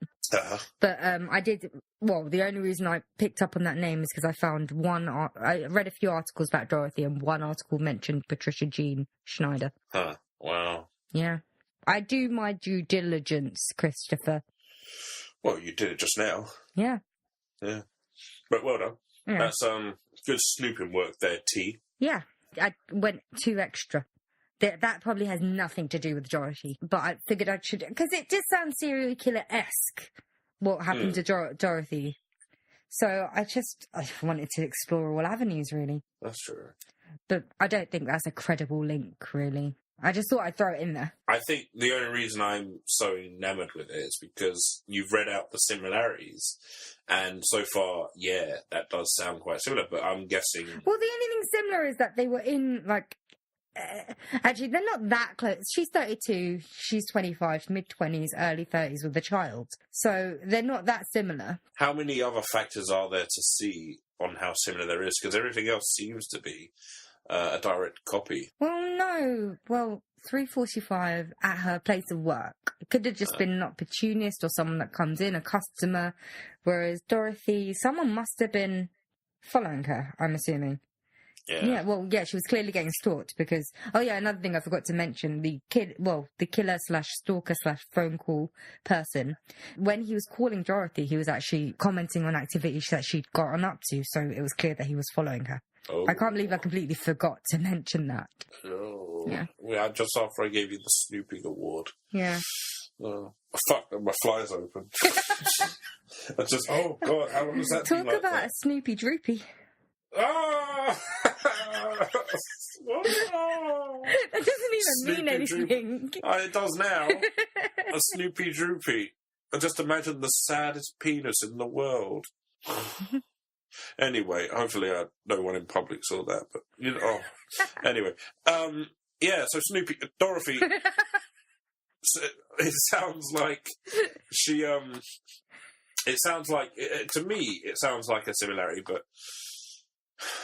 But I did... Well, the only reason I picked up on that name is because I found I read a few articles about Dorothy, and one article mentioned Patricia Jean Schneider. Huh. Wow. Yeah. I do my due diligence, Christopher. Well, you did it just now. Yeah. Yeah. But well done. Yeah. That's good snooping work there, T. Yeah. I went 2 extra. That probably has nothing to do with Dorothy, but I figured I should, because it just sounds serial killer-esque, what happened to Dorothy. So I wanted to explore all avenues, really. That's true. But I don't think that's a credible link, really. I just thought I'd throw it in there. I think the only reason I'm so enamored with it is because you've read out the similarities, and so far, yeah, that does sound quite similar, but I'm guessing... Well, the only thing similar is that they were in, like... actually, they're not that close. She's 32, she's 25, mid-20s, early 30s with a child. So they're not that similar. How How many other factors are there to see on how similar there is? Because everything else seems to be a direct copy. Well, no. Well, 3:45 at her place of work. It could have just been an opportunist or someone that comes in, a customer. Whereas Dorothy, someone must have been following her, I'm assuming. Yeah. She was clearly getting stalked because... Oh, yeah, another thing I forgot to mention, the killer/stalker/phone call person, when he was calling Dorothy, he was actually commenting on activities that she'd gotten up to, so it was clear that he was following her. Oh. I can't believe I completely forgot to mention that. Oh. Yeah. Just after I gave you the snooping award. Yeah. Oh, fuck, my fly's open. I just... Oh, God, how long does that Talk like about that? a Snoopy Droopy. Ah! That doesn't even mean anything. It does now. A Snoopy Droopy. I just imagine the saddest penis in the world. Anyway, hopefully no one in public saw that, but, you know... Oh. Anyway, yeah, so Snoopy... Dorothy... It sounds like she... It sounds like... to me, it sounds like a similarity, but...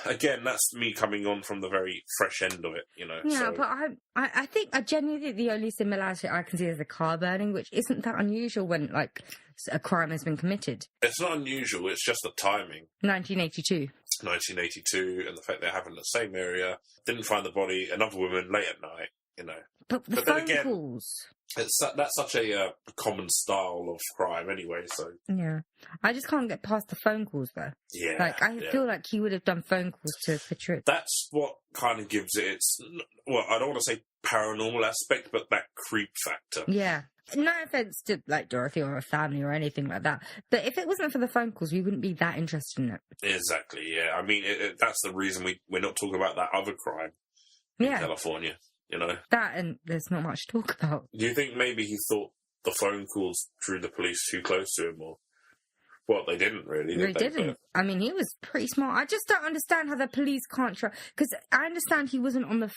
Again, that's me coming on from the very fresh end of it, you know. Yeah, so. but I think I genuinely think the only similarity I can see is the car burning, which isn't that unusual when, like, a crime has been committed. It's not unusual, it's just the timing. 1982. 1982, and the fact they're having the same area. Didn't find the body, another woman late at night, you know. But the then phone again, calls. That's such a common style of crime anyway, so... Yeah. I just can't get past the phone calls, though. Yeah. Like, I feel like he would have done phone calls to Patricia. That's what kind of gives it its... Well, I don't want to say paranormal aspect, but that creep factor. Yeah. No offence to, like, Dorothy or her family or anything like that. But if it wasn't for the phone calls, we wouldn't be that interested in it. Exactly, yeah. I mean, that's the reason we're not talking about that other crime in California, you know? That, and there's not much to talk about. Do you think maybe he thought the phone calls drew the police too close to him, or... Well, they didn't really, did they? Didn't. I mean, he was pretty smart. I just don't understand how the police can't try... Because I understand he wasn't on the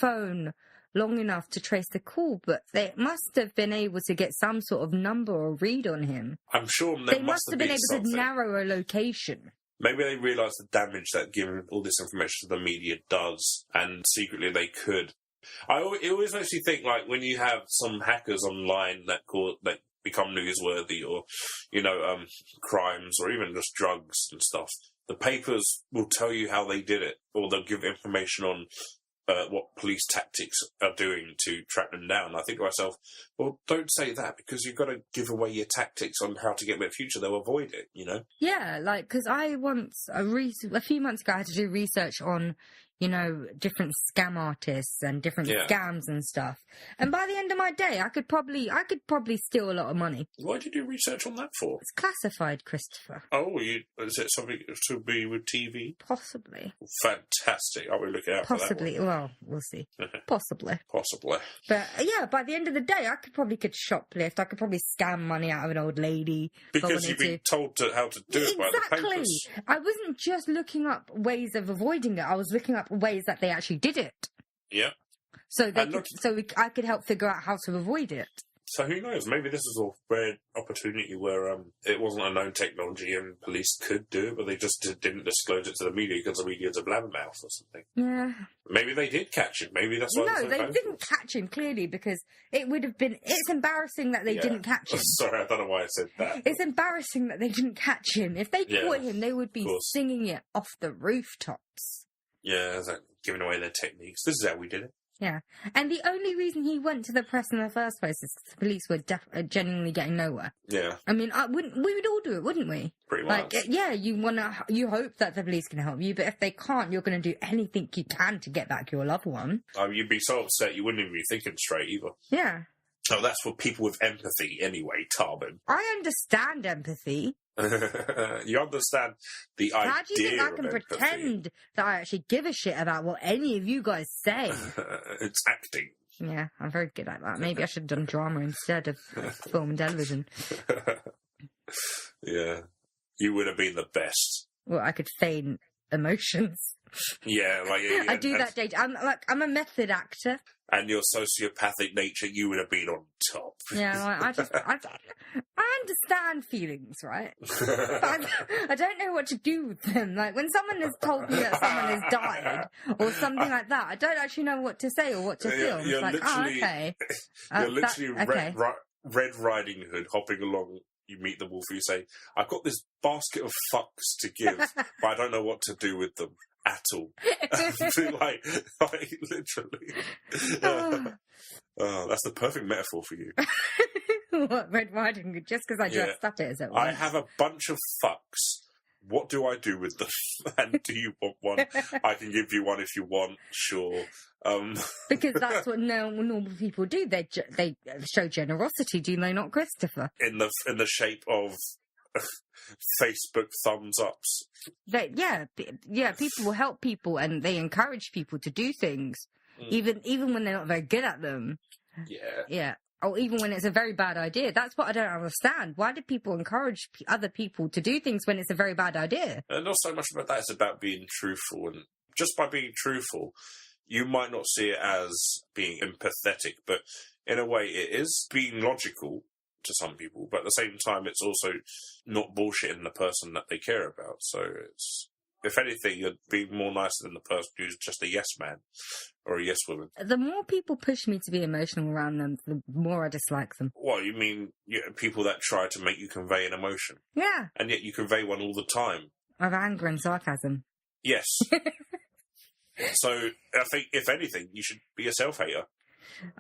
phone long enough to trace the call, but they must have been able to get some sort of number or read on him. I'm sure they must have been able something. to narrow a location. Maybe they realised the damage that giving all this information to the media does, and secretly they could. It always makes you think, like, when you have some hackers online that become newsworthy, or, you know, crimes, or even just drugs and stuff, the papers will tell you how they did it, or they'll give information on what police tactics are doing to track them down. I think to myself, well, don't say that, because you've got to give away your tactics on how to get in the future. They'll avoid it, you know? Yeah, like, because I once, a few months ago, I had to do research on, different scam artists and different Yeah. scams and stuff. And by the end of my day, I could probably steal a lot of money. Why did you do research on that for? It's classified, Christopher. Oh, is it something to be with TV? Possibly. Fantastic. I'll be looking out for that Possibly. Well, we'll see. Possibly. Possibly. But yeah, by the end of the day, I could shoplift. I could probably scam money out of an old lady. Because you've been told how to do it by the papers. I wasn't just looking up ways of avoiding it. I was looking up ways that they actually did it. Yeah. So I could help figure out how to avoid it. So who knows? Maybe this is a rare opportunity where it wasn't a known technology and police could do it, but they just didn't disclose it to the media because the media's a blabbermouth or something. Yeah. Maybe they did catch him. Maybe that's why. No, they didn't catch him, clearly, because it would have been... It's embarrassing that they didn't catch him. Sorry, I don't know why I said that. It's embarrassing that they didn't catch him. If they caught him, they would be singing it off the rooftops. Yeah, it's like giving away their techniques. This is how we did it. Yeah. And the only reason he went to the press in the first place is the police were genuinely getting nowhere. Yeah. I mean, we would all do it, wouldn't we? Pretty much. You hope that the police can help you, but if they can't, you're going to do anything you can to get back your loved one. You'd be so upset you wouldn't even be thinking straight either. Yeah. Oh, that's for people with empathy anyway, Tarbin. I understand empathy. You understand the idea. How do you think I can empathy. pretend that I actually give a shit about what any of you guys say? It's acting. Yeah, I'm very good at that. Maybe I should have done drama instead of film and television. Yeah. You would have been the best. Well, I could feign emotions. Yeah, I do that day. I'm a method actor. And your sociopathic nature, you would have been on top. Yeah, I understand feelings, right? But I don't know what to do with them. Like, when someone has told me that someone has died or something like that, I don't actually know what to say or what to feel. You're it's like, okay. You're literally Red Riding Hood hopping along. You meet the wolf and you say, I've got this basket of fucks to give, but I don't know what to do with them at all. like literally. Oh, that's the perfect metaphor for you. What, Red Riding Hood? Just because I dressed up it as it was. I have a bunch of fucks. What do I do with them? And do you want one? I can give you one if you want, sure. Because that's what normal people do. They show generosity, do they not, Christopher? In the shape of Facebook thumbs ups. People will help people and they encourage people to do things, even when they're not very good at them. Yeah. Or even when it's a very bad idea. That's what I don't understand. Why do people encourage other people to do things when it's a very bad idea? And not so much about that. It's about being truthful. And just by being truthful, you might not see it as being empathetic, but in a way it is being logical to some people. But at the same time, it's also not bullshitting the person that they care about. So it's... If anything, you'd be more nicer than the person who's just a yes man or a yes woman. The more people push me to be emotional around them, the more I dislike them. What, you mean people that try to make you convey an emotion? Yeah. And yet you convey one all the time. Of anger and sarcasm. Yes. So, I think, if anything, you should be a self-hater.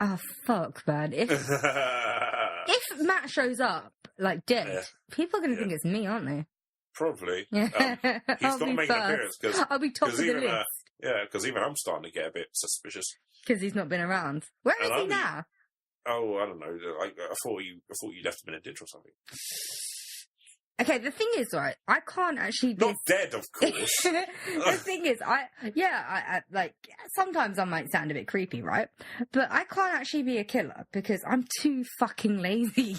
Oh, fuck, man. If Matt shows up, like, dead, people are going to think it's me, aren't they? Probably. Yeah. He's got to make an appearance. I'll be top of the list. Because even I'm starting to get a bit suspicious. Because he's not been around. Where is he now? Oh, I don't know. I thought you left him in a ditch or something. Okay, the thing is, right, I can't actually be... Not dead, of course. The thing is, I sometimes I might sound a bit creepy, right? But I can't actually be a killer because I'm too fucking lazy.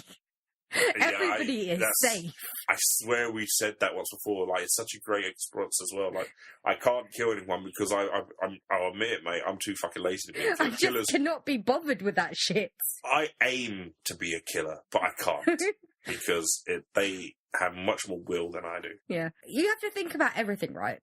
Everybody is safe. I swear we said that once before. Like, it's such a great response as well. Like, I can't kill anyone because I'll admit it, mate. I'm too fucking lazy to be a killer. I just cannot be bothered with that shit. I aim to be a killer, but I can't because they have much more will than I do. Yeah, you have to think about everything, right?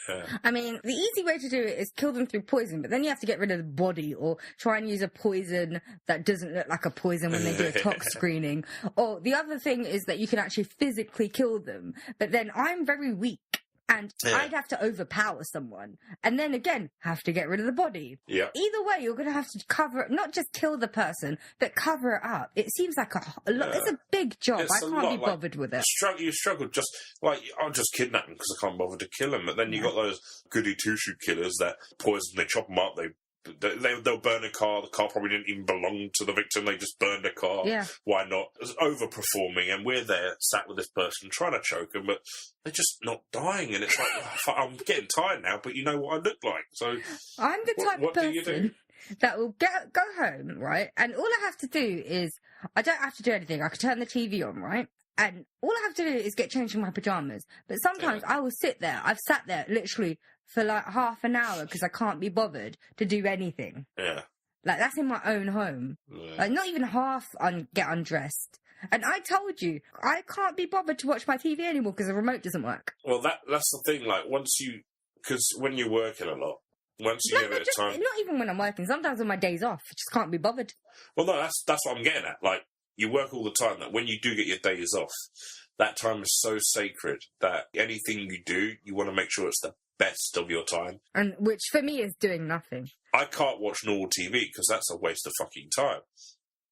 Yeah. I mean, the easy way to do it is kill them through poison, but then you have to get rid of the body or try and use a poison that doesn't look like a poison when they do a tox screening. Or the other thing is that you can actually physically kill them, but then I'm very weak. And I'd have to overpower someone. And then again, have to get rid of the body. Yeah. Either way, you're going to have to cover it, not just kill the person, but cover it up. It seems like a lot. It's a big job. I can't be bothered with it. You struggle just, like, I'll just kidnap him because I can't bother to kill him. But then you got those goody two-shoe killers that poison, they chop them up, they'll burn a car. The car probably didn't even belong to the victim. They just burned a car. Yeah. Why not? It's overperforming, and we're there, sat with this person, trying to choke them, but they're just not dying. And it's like, I'm getting tired now, but you know what I look like. So I'm the type of person do you do? that will go home, right? And all I have to do is, I don't have to do anything. I can turn the TV on, right? And all I have to do is get changed in my pajamas. But sometimes I will sit there. I've sat there literally for like half an hour because I can't be bothered to do anything. Yeah. Like, that's in my own home. Yeah. Like, not even half get undressed. And I told you, I can't be bothered to watch my TV anymore because the remote doesn't work. Well, that's the thing. Like, because when you're working a lot, once you give it time. Not even when I'm working. Sometimes on my days off, I just can't be bothered. Well, no, that's what I'm getting at. Like, you work all the time. That when you do get your days off, that time is so sacred that anything you do, you want to make sure it's the best of your time. And which for me is doing nothing. I can't watch normal TV because that's a waste of fucking time.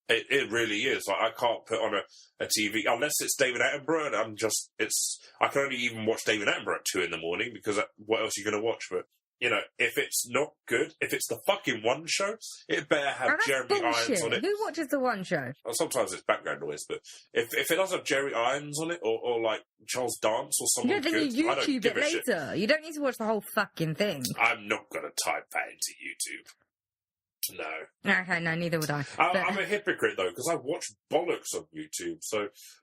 It really is. Like, I can't put on a TV unless it's David Attenborough, and I can only even watch David Attenborough at 2 in the morning because what else are you going to watch? But you know, if it's not good, if it's the fucking one show, it better have Jeremy Irons on it. Who watches the one show? Well, sometimes it's background noise, but if it does have Jerry Irons on it, or like Charles Dance or someone then good, you I don't YouTube give it a shit. later. You don't need to watch the whole fucking thing. I'm not going to type that into YouTube. No. Okay, no, neither would I. I'm a hypocrite, though, because I watch bollocks on YouTube,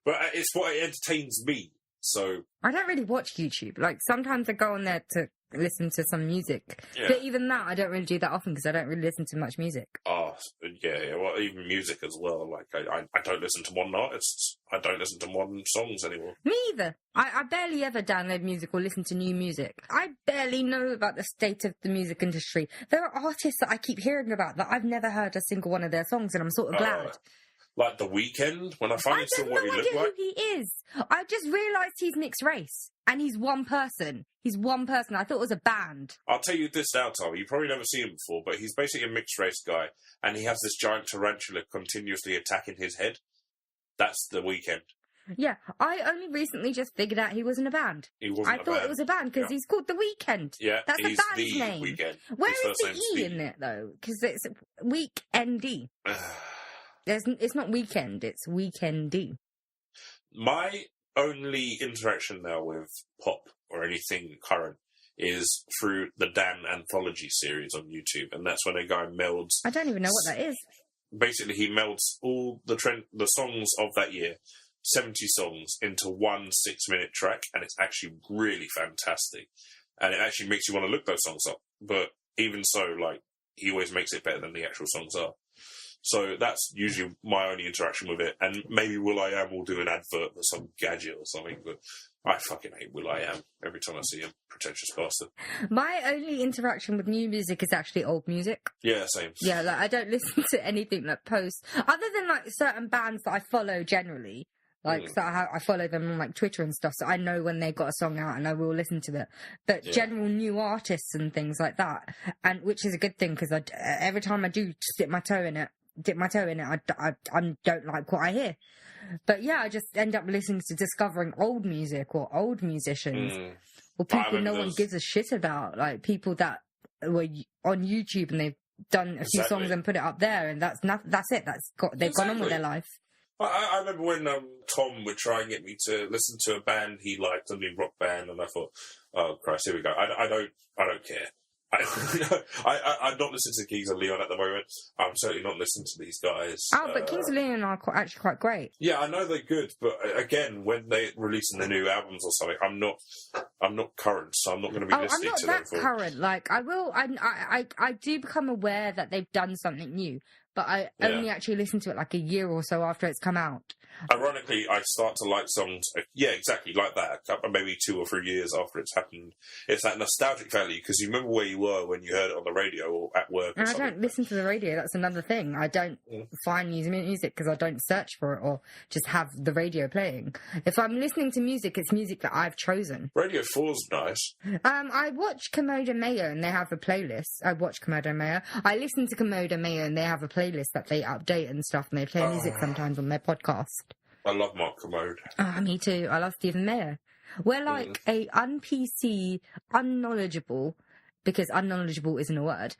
but it's what entertains me, so... I don't really watch YouTube. Like, sometimes I go on there to listen to some music. Yeah. But even that, I don't really do that often because I don't really listen to much music. Oh, yeah, well, even music as well. Like, I don't listen to modern artists. I don't listen to modern songs anymore. Me either. I barely ever download music or listen to new music. I barely know about the state of the music industry. There are artists that I keep hearing about that I've never heard a single one of their songs, and I'm sort of glad. Like The Weeknd, when I finally saw what he looked like. I don't know who he is. I just realised he's mixed race. And he's one person. He's one person. I thought it was a band. I'll tell you this now, Tommy. You've probably never seen him before, but he's basically a mixed race guy. And he has this giant tarantula continuously attacking his head. That's The Weeknd. Yeah, I only recently just figured out he wasn't a band. He wasn't I thought it was a band because he's called The Weeknd. Yeah, that's he's the band's the name. Weeknd. Where is the E in it, though? Because it's Weekend-y. It's not weekend, it's weekendy. My only interaction now with pop or anything current is through the Dan Anthology series on YouTube, and that's when a guy melds... I don't even know what that is. Basically, he melds all the songs of that year, 70 songs, into one 6-minute track, and it's actually really fantastic. And it actually makes you want to look those songs up. But even so, like, he always makes it better than the actual songs are. So that's usually my only interaction with it. And maybe will.i.am will do an advert for some gadget or something, but I fucking hate will.i.am every time I see him. Pretentious bastard. My only interaction with new music is actually old music. Yeah, same. Yeah, like, I don't listen to anything like post, other than like certain bands that I follow generally. Like, so I follow them on like Twitter and stuff, so I know when they've got a song out and I will listen to it. But general new artists and things like that, and which is a good thing because every time I do dip my toe in it, I don't like what I hear. But yeah, I just end up listening to discovering old music or old musicians or people no one gives a shit about, like people that were on YouTube and they've done a few songs and put it up there, and that's it. They've gone on with their life. I remember when Tom would try and get me to listen to a band he liked, a new rock band, and I thought, oh Christ, here we go. I don't care. I'm not listening to Kings of Leon at the moment. I'm certainly not listening to these guys. Oh, but Kings of Leon are actually quite great. Yeah, I know they're good, but again, when they're releasing the new albums or something, I'm not current, so I'm not going to be listening to them. I'm not that current. Like, I do become aware that they've done something new, but I only actually listen to it like a year or so after it's come out. Ironically, I start to like songs, yeah, exactly, like that, maybe 2 or 3 years after it's happened. It's that nostalgic value, because you remember where you were when you heard it on the radio or at work or And I something. don't listen to the radio, that's another thing. I don't find music because I don't search for it or just have the radio playing. If I'm listening to music, it's music that I've chosen. Radio 4's nice. I watch Komodo Mayo and they have a playlist. I watch Komodo Mayo. I listen to Komodo Mayo and they have a playlist that they update and stuff, and they play music sometimes on their podcast. I love Mark Commode. Me too. I love Stephen Mayer. We're like a un-PC, unknowledgeable, because unknowledgeable isn't a word,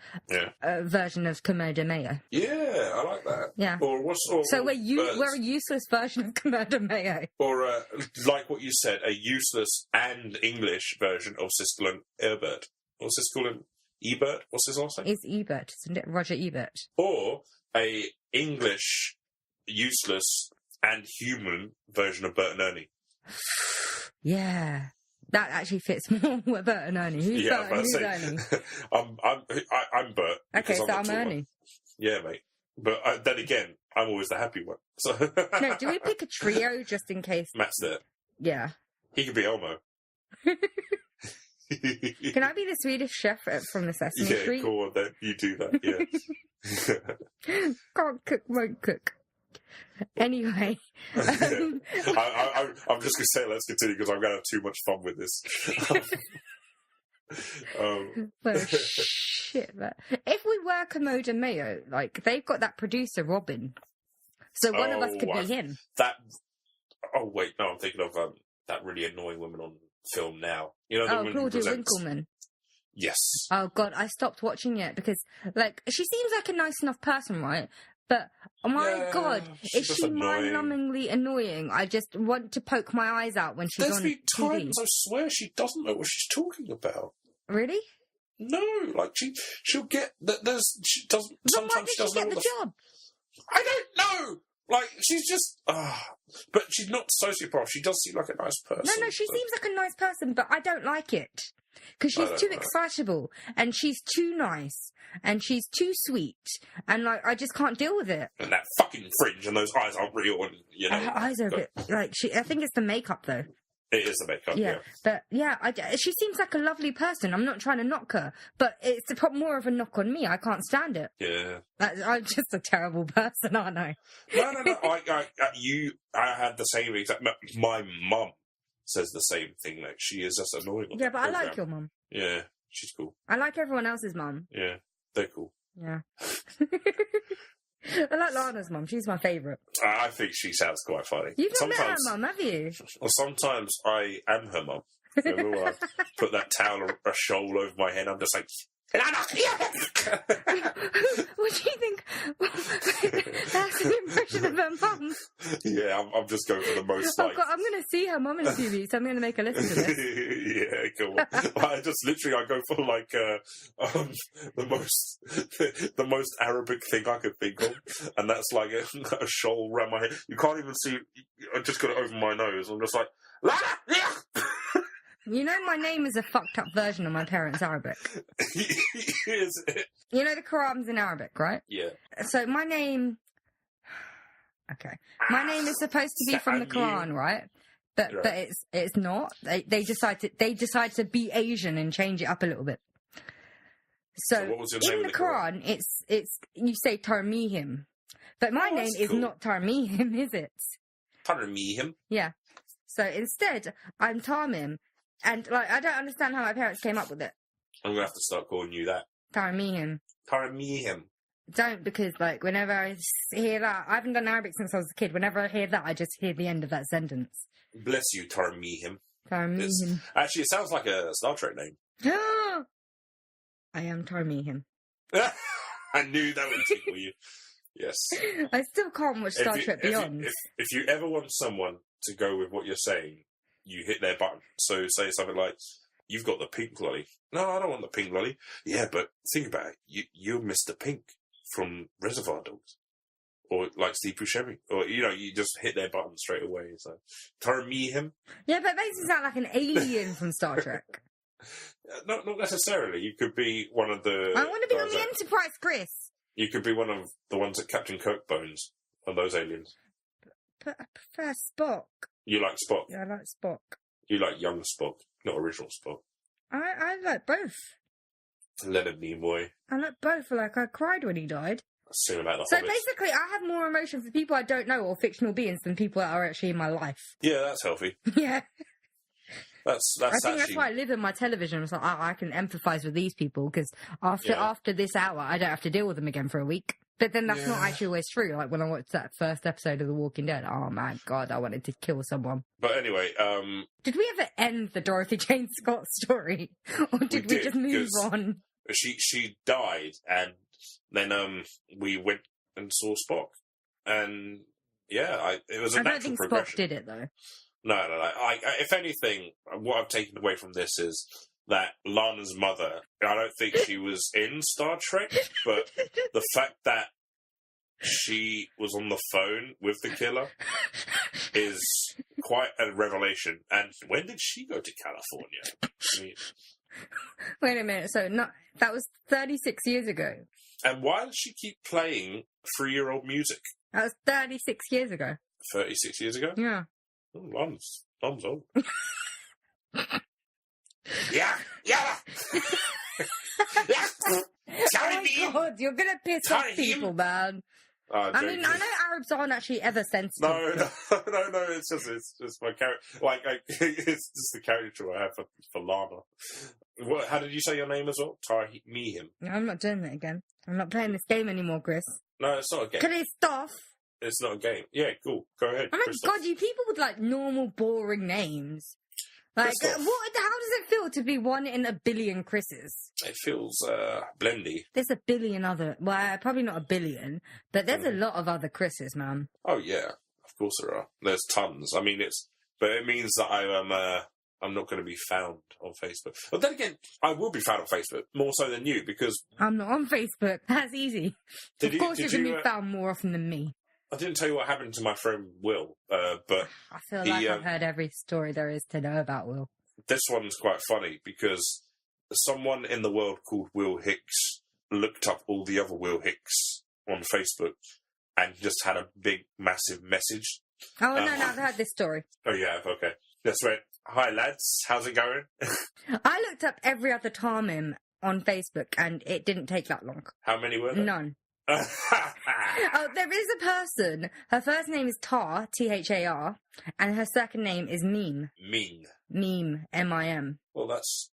version of Komodo Mayo. Yeah, I like that. Yeah. So we're a useless version of Komodo Mayo. Or, like what you said, a useless and English version of Siskel and Ebert. Or Siskel and Ebert? What's his last name? It's Ebert, isn't it? Roger Ebert. Or a English, useless and human version of Bert and Ernie. Yeah. That actually fits more with Bert and Ernie. Who's Bert and who's Ernie? I'm Bert. Okay, so I'm Ernie. One. Yeah, mate. But then again, I'm always the happy one. So No, do we pick a trio just in case? Matt's there. Yeah. He could be Elmo. Can I be the Swedish chef from the Sesame Street? Yeah, go on then. You do that, yeah. Can't cook, won't cook. Anyway. I'm just going to say let's continue because I'm going to have too much fun with this. Well, shit. But if we were Komodo Mayo, like, they've got that producer, Robin. So one of us could be him. Oh, wait, no, I'm thinking of that really annoying woman on film now. You know, the woman Claudia who presents... Winkleman. Yes. Oh, God, I stopped watching it because, like, she seems like a nice enough person, right? But, oh my God, is she mind-numbingly annoying? I just want to poke my eyes out when she's on TV. There's been times, I swear, she doesn't know what she's talking about. Really? No, like, she'll get... She doesn't... Then why did she get the job? I don't know! Like, she's just... but she's not sociopath. She does seem like a nice person. No, she seems like a nice person, but I don't like it. Because she's too excitable, and she's too nice, and she's too sweet, and, like, I just can't deal with it. And that fucking fringe, and those eyes aren't real, and, you know... Her eyes are a bit... Like, I think it's the makeup, though. It is the makeup, yeah. But, yeah, she seems like a lovely person. I'm not trying to knock her, but it's more of a knock on me. I can't stand it. Yeah. I'm just a terrible person, aren't I? No. I had the same exact... My mum says the same thing. Like, she is just annoying. Yeah, but I like your mum. Yeah, she's cool. I like everyone else's mum. Yeah, they're cool. Yeah. I like Lana's mum. She's my favourite. I think she sounds quite funny. You've not met her mum, have you? Well, sometimes I am her mum. Remember when I put that towel or a shawl over my head? I'm just like... What do you think? That's an impression of her mum. Yeah, I'm just going for the most. Oh, God, I'm going to see her mum in a few weeks. I'm going to make a listen to this. Yeah, go on. I go for like the most Arabic thing I could think of, and that's like a shawl around my head. You can't even see. I just got it over my nose. I'm just like. You know my name is a fucked up version of my parents' Arabic. Is it? You know the Quran's in Arabic, right? Yeah. So my name... Okay. My name is supposed to be from the Quran, right? But it's not. They decide to be Asian and change it up a little bit. So what was your name in the Quran, it's you say Tarmihim. But my name is not Tarmihim, is it? Tarmihim? Yeah. So instead, I'm Tarmim. And, like, I don't understand how my parents came up with it. I'm going to have to start calling you that. Tarmihim. Tarmihim. Don't, because, like, whenever I hear that... I haven't done Arabic since I was a kid. Whenever I hear that, I just hear the end of that sentence. Bless you, Tarmihim. Tarmihim. Actually, it sounds like a Star Trek name. I am Tarmihim. I knew that would tickle you. Yes. I still can't watch Star Trek Beyond. If you ever want someone to go with what you're saying... You hit their button. So say something like, "You've got the pink lolly." No, I don't want the pink lolly. Yeah, but think about it. You're Mr. Pink from Reservoir Dogs, or like Steve Buscemi, or you just hit their button straight away. So, Tarmihim. Yeah, but it makes it sound like an alien from Star Trek. Not necessarily. You could be one of the. I want to be on the Enterprise, Chris. You could be one of the ones that Captain Kirk bones, and those aliens. I prefer Spock. You like Spock? Yeah, I like Spock. You like young Spock, not original Spock. I like both. Leonard Nimoy. I like both. Like, I cried when he died. Sing about the So hobbits. basically, I have more emotion for people I don't know or fictional beings than people that are actually in my life. Yeah, that's healthy. Yeah. That's I think actually... that's why I live in my television. It's like, I can empathise with these people because after this hour, I don't have to deal with them again for a week. But then that's not actually always true. Like, when I watched that first episode of The Walking Dead, oh my God, I wanted to kill someone. But anyway, Did we ever end the Dorothy Jane Scott story? Or did we just move on? She died, and then we went and saw Spock. And, yeah, it was a natural progression. I don't think Spock did it, though. No. If anything, what I've taken away from this is that Lana's mother, I don't think she was in Star Trek, but the fact that she was on the phone with the killer is quite a revelation. And when did she go to California? I mean, wait a minute, so that was 36 years ago. And why does she keep playing 3-year-old music? That was 36 years ago. 36 years ago? Yeah. Oh, Mom's old. Yeah. Oh my God, you're gonna piss off people, man. I mean, I know Arabs aren't actually ever sensitive. No. It's just my character. Like, it's just the caricature I have for Lana. How did you say your name as well? Him. No, I'm not doing that again. I'm not playing this game anymore, Chris. No, it's not a game. Can it stop? It's not a game. Yeah, cool. Go ahead. Oh my Christoph. God, you people with like normal, boring names. Like, how does it feel to be one in a billion Chris's? It feels blendy. There's a billion other, well, probably not a billion, but there's a lot of other Chris's, man. Oh yeah, of course there are. There's tons. I mean, but it means that I'm not going to be found on Facebook. But then again, I will be found on Facebook more so than you because I'm not on Facebook. That's easy. Of course, you're going to be found more often than me. I didn't tell you what happened to my friend Will, but I feel like I've heard every story there is to know about Will. This one's quite funny because someone in the world called Will Hicks looked up all the other Will Hicks on Facebook and just had a big, massive message. Oh, no, I've heard this story. Oh, yeah, okay. That's right. Hi, lads. How's it going? I looked up every other Tarmim on Facebook and it didn't take that long. How many were there? None. Oh, there is a person. Her first name is Tar, Thar, and her second name is Meme. Meme, M-I-M. Well, that's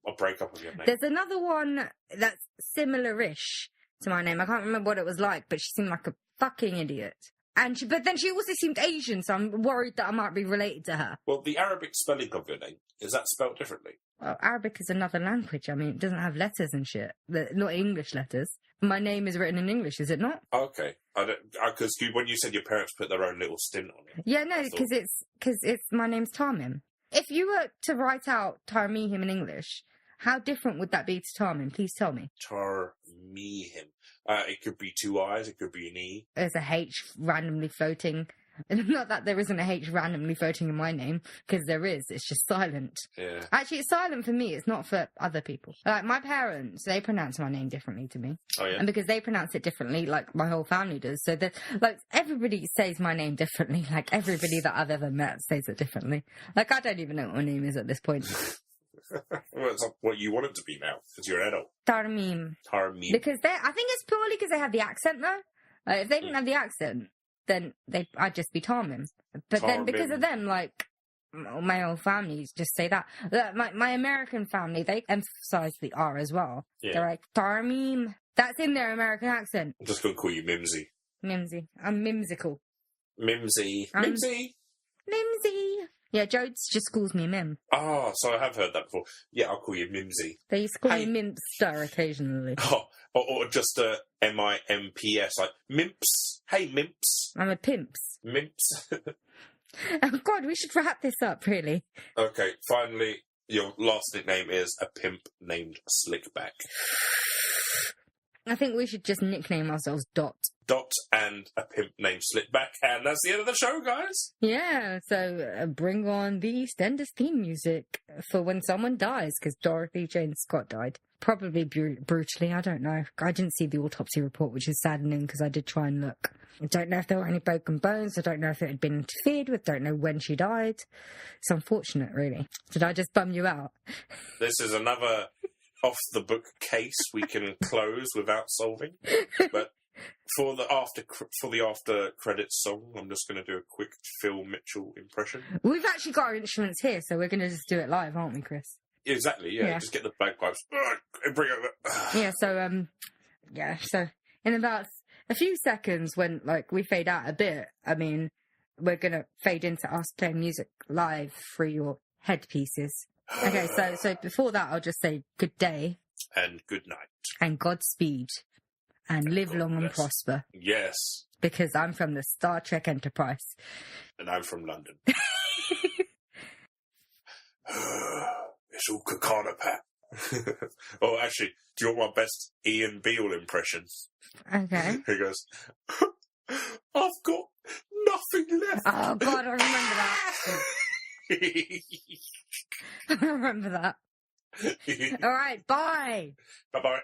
a breakup of your name. There's another one that's similar-ish to my name. I can't remember what it was like, but she seemed like a fucking idiot. But then she also seemed Asian, so I'm worried that I might be related to her. Well, the Arabic spelling of your name, is that spelled differently? Well, Arabic is another language. I mean, it doesn't have letters and shit. Not English letters. My name is written in English, is it not? Okay. Because when you said your parents put their own little stint on it. Yeah, no, because it's my name's Tarmim. If you were to write out Tarmihim in English, how different would that be to Tarmim? Please tell me. Tarmihim. It could be 2 I's, it could be an E. There's a H randomly floating. Not that there isn't a H randomly floating in my name, because there is. It's just silent. Yeah. Actually, it's silent for me. It's not for other people. Like, my parents, they pronounce my name differently to me. Oh, yeah? And because they pronounce it differently, like, my whole family does. So, everybody says my name differently. Like, everybody that I've ever met says it differently. Like, I don't even know what my name is at this point. Well, it's not what you want it to be now, because you're an adult. Tarmim. Because I think it's purely because they have the accent, though. If they didn't have the accent, then I'd just be Tarmim. But then because of them, like, my whole family just say that. My American family, they emphasize the R as well. Yeah. They're like, Tarmim. That's in their American accent. I'm just going to call you Mimsy. Mimsy. I'm mimsical. Mimsy. Yeah, Jodes just calls me Mim. Oh, so I have heard that before. Yeah, I'll call you Mimsy. They used to call me Mimpster occasionally. Oh, or just M-I-M-P-S, like Mimps. Hey, Mimps. I'm a pimps. Mimps. Oh, God, we should wrap this up, really. Okay, finally, your last nickname is a pimp named Slickback. I think we should just nickname ourselves Dot. Dot and a pimp named Slickback, and that's the end of the show, guys. Yeah, so bring on the EastEnders theme music for when someone dies, because Dorothy Jane Scott died. Probably brutally. I don't know. I didn't see the autopsy report, which is saddening because I did try and look. I don't know if there were any broken bones. I don't know if it had been interfered with. Don't know when she died. It's unfortunate, really. Did I just bum you out? This is another off-the-book case we can close without solving. But for the after credits song, I'm just going to do a quick Phil Mitchell impression. We've actually got our instruments here, so we're going to just do it live, aren't we, Chris? Exactly, yeah. Just get the bagpipes and bring it over. So in about a few seconds when, like, we fade out a bit, I mean, we're going to fade into us playing music live through your headpieces. Okay, so before that, I'll just say good day. And good night. And Godspeed. And live long and prosper. Yes. Because I'm from the Star Trek Enterprise. And I'm from London. It's all Kakana Pat. Oh, actually, do you want my best Ian Beale impression? Okay. He goes, I've got nothing left. Oh, God, I remember that. I remember that. All right, bye. Bye-bye.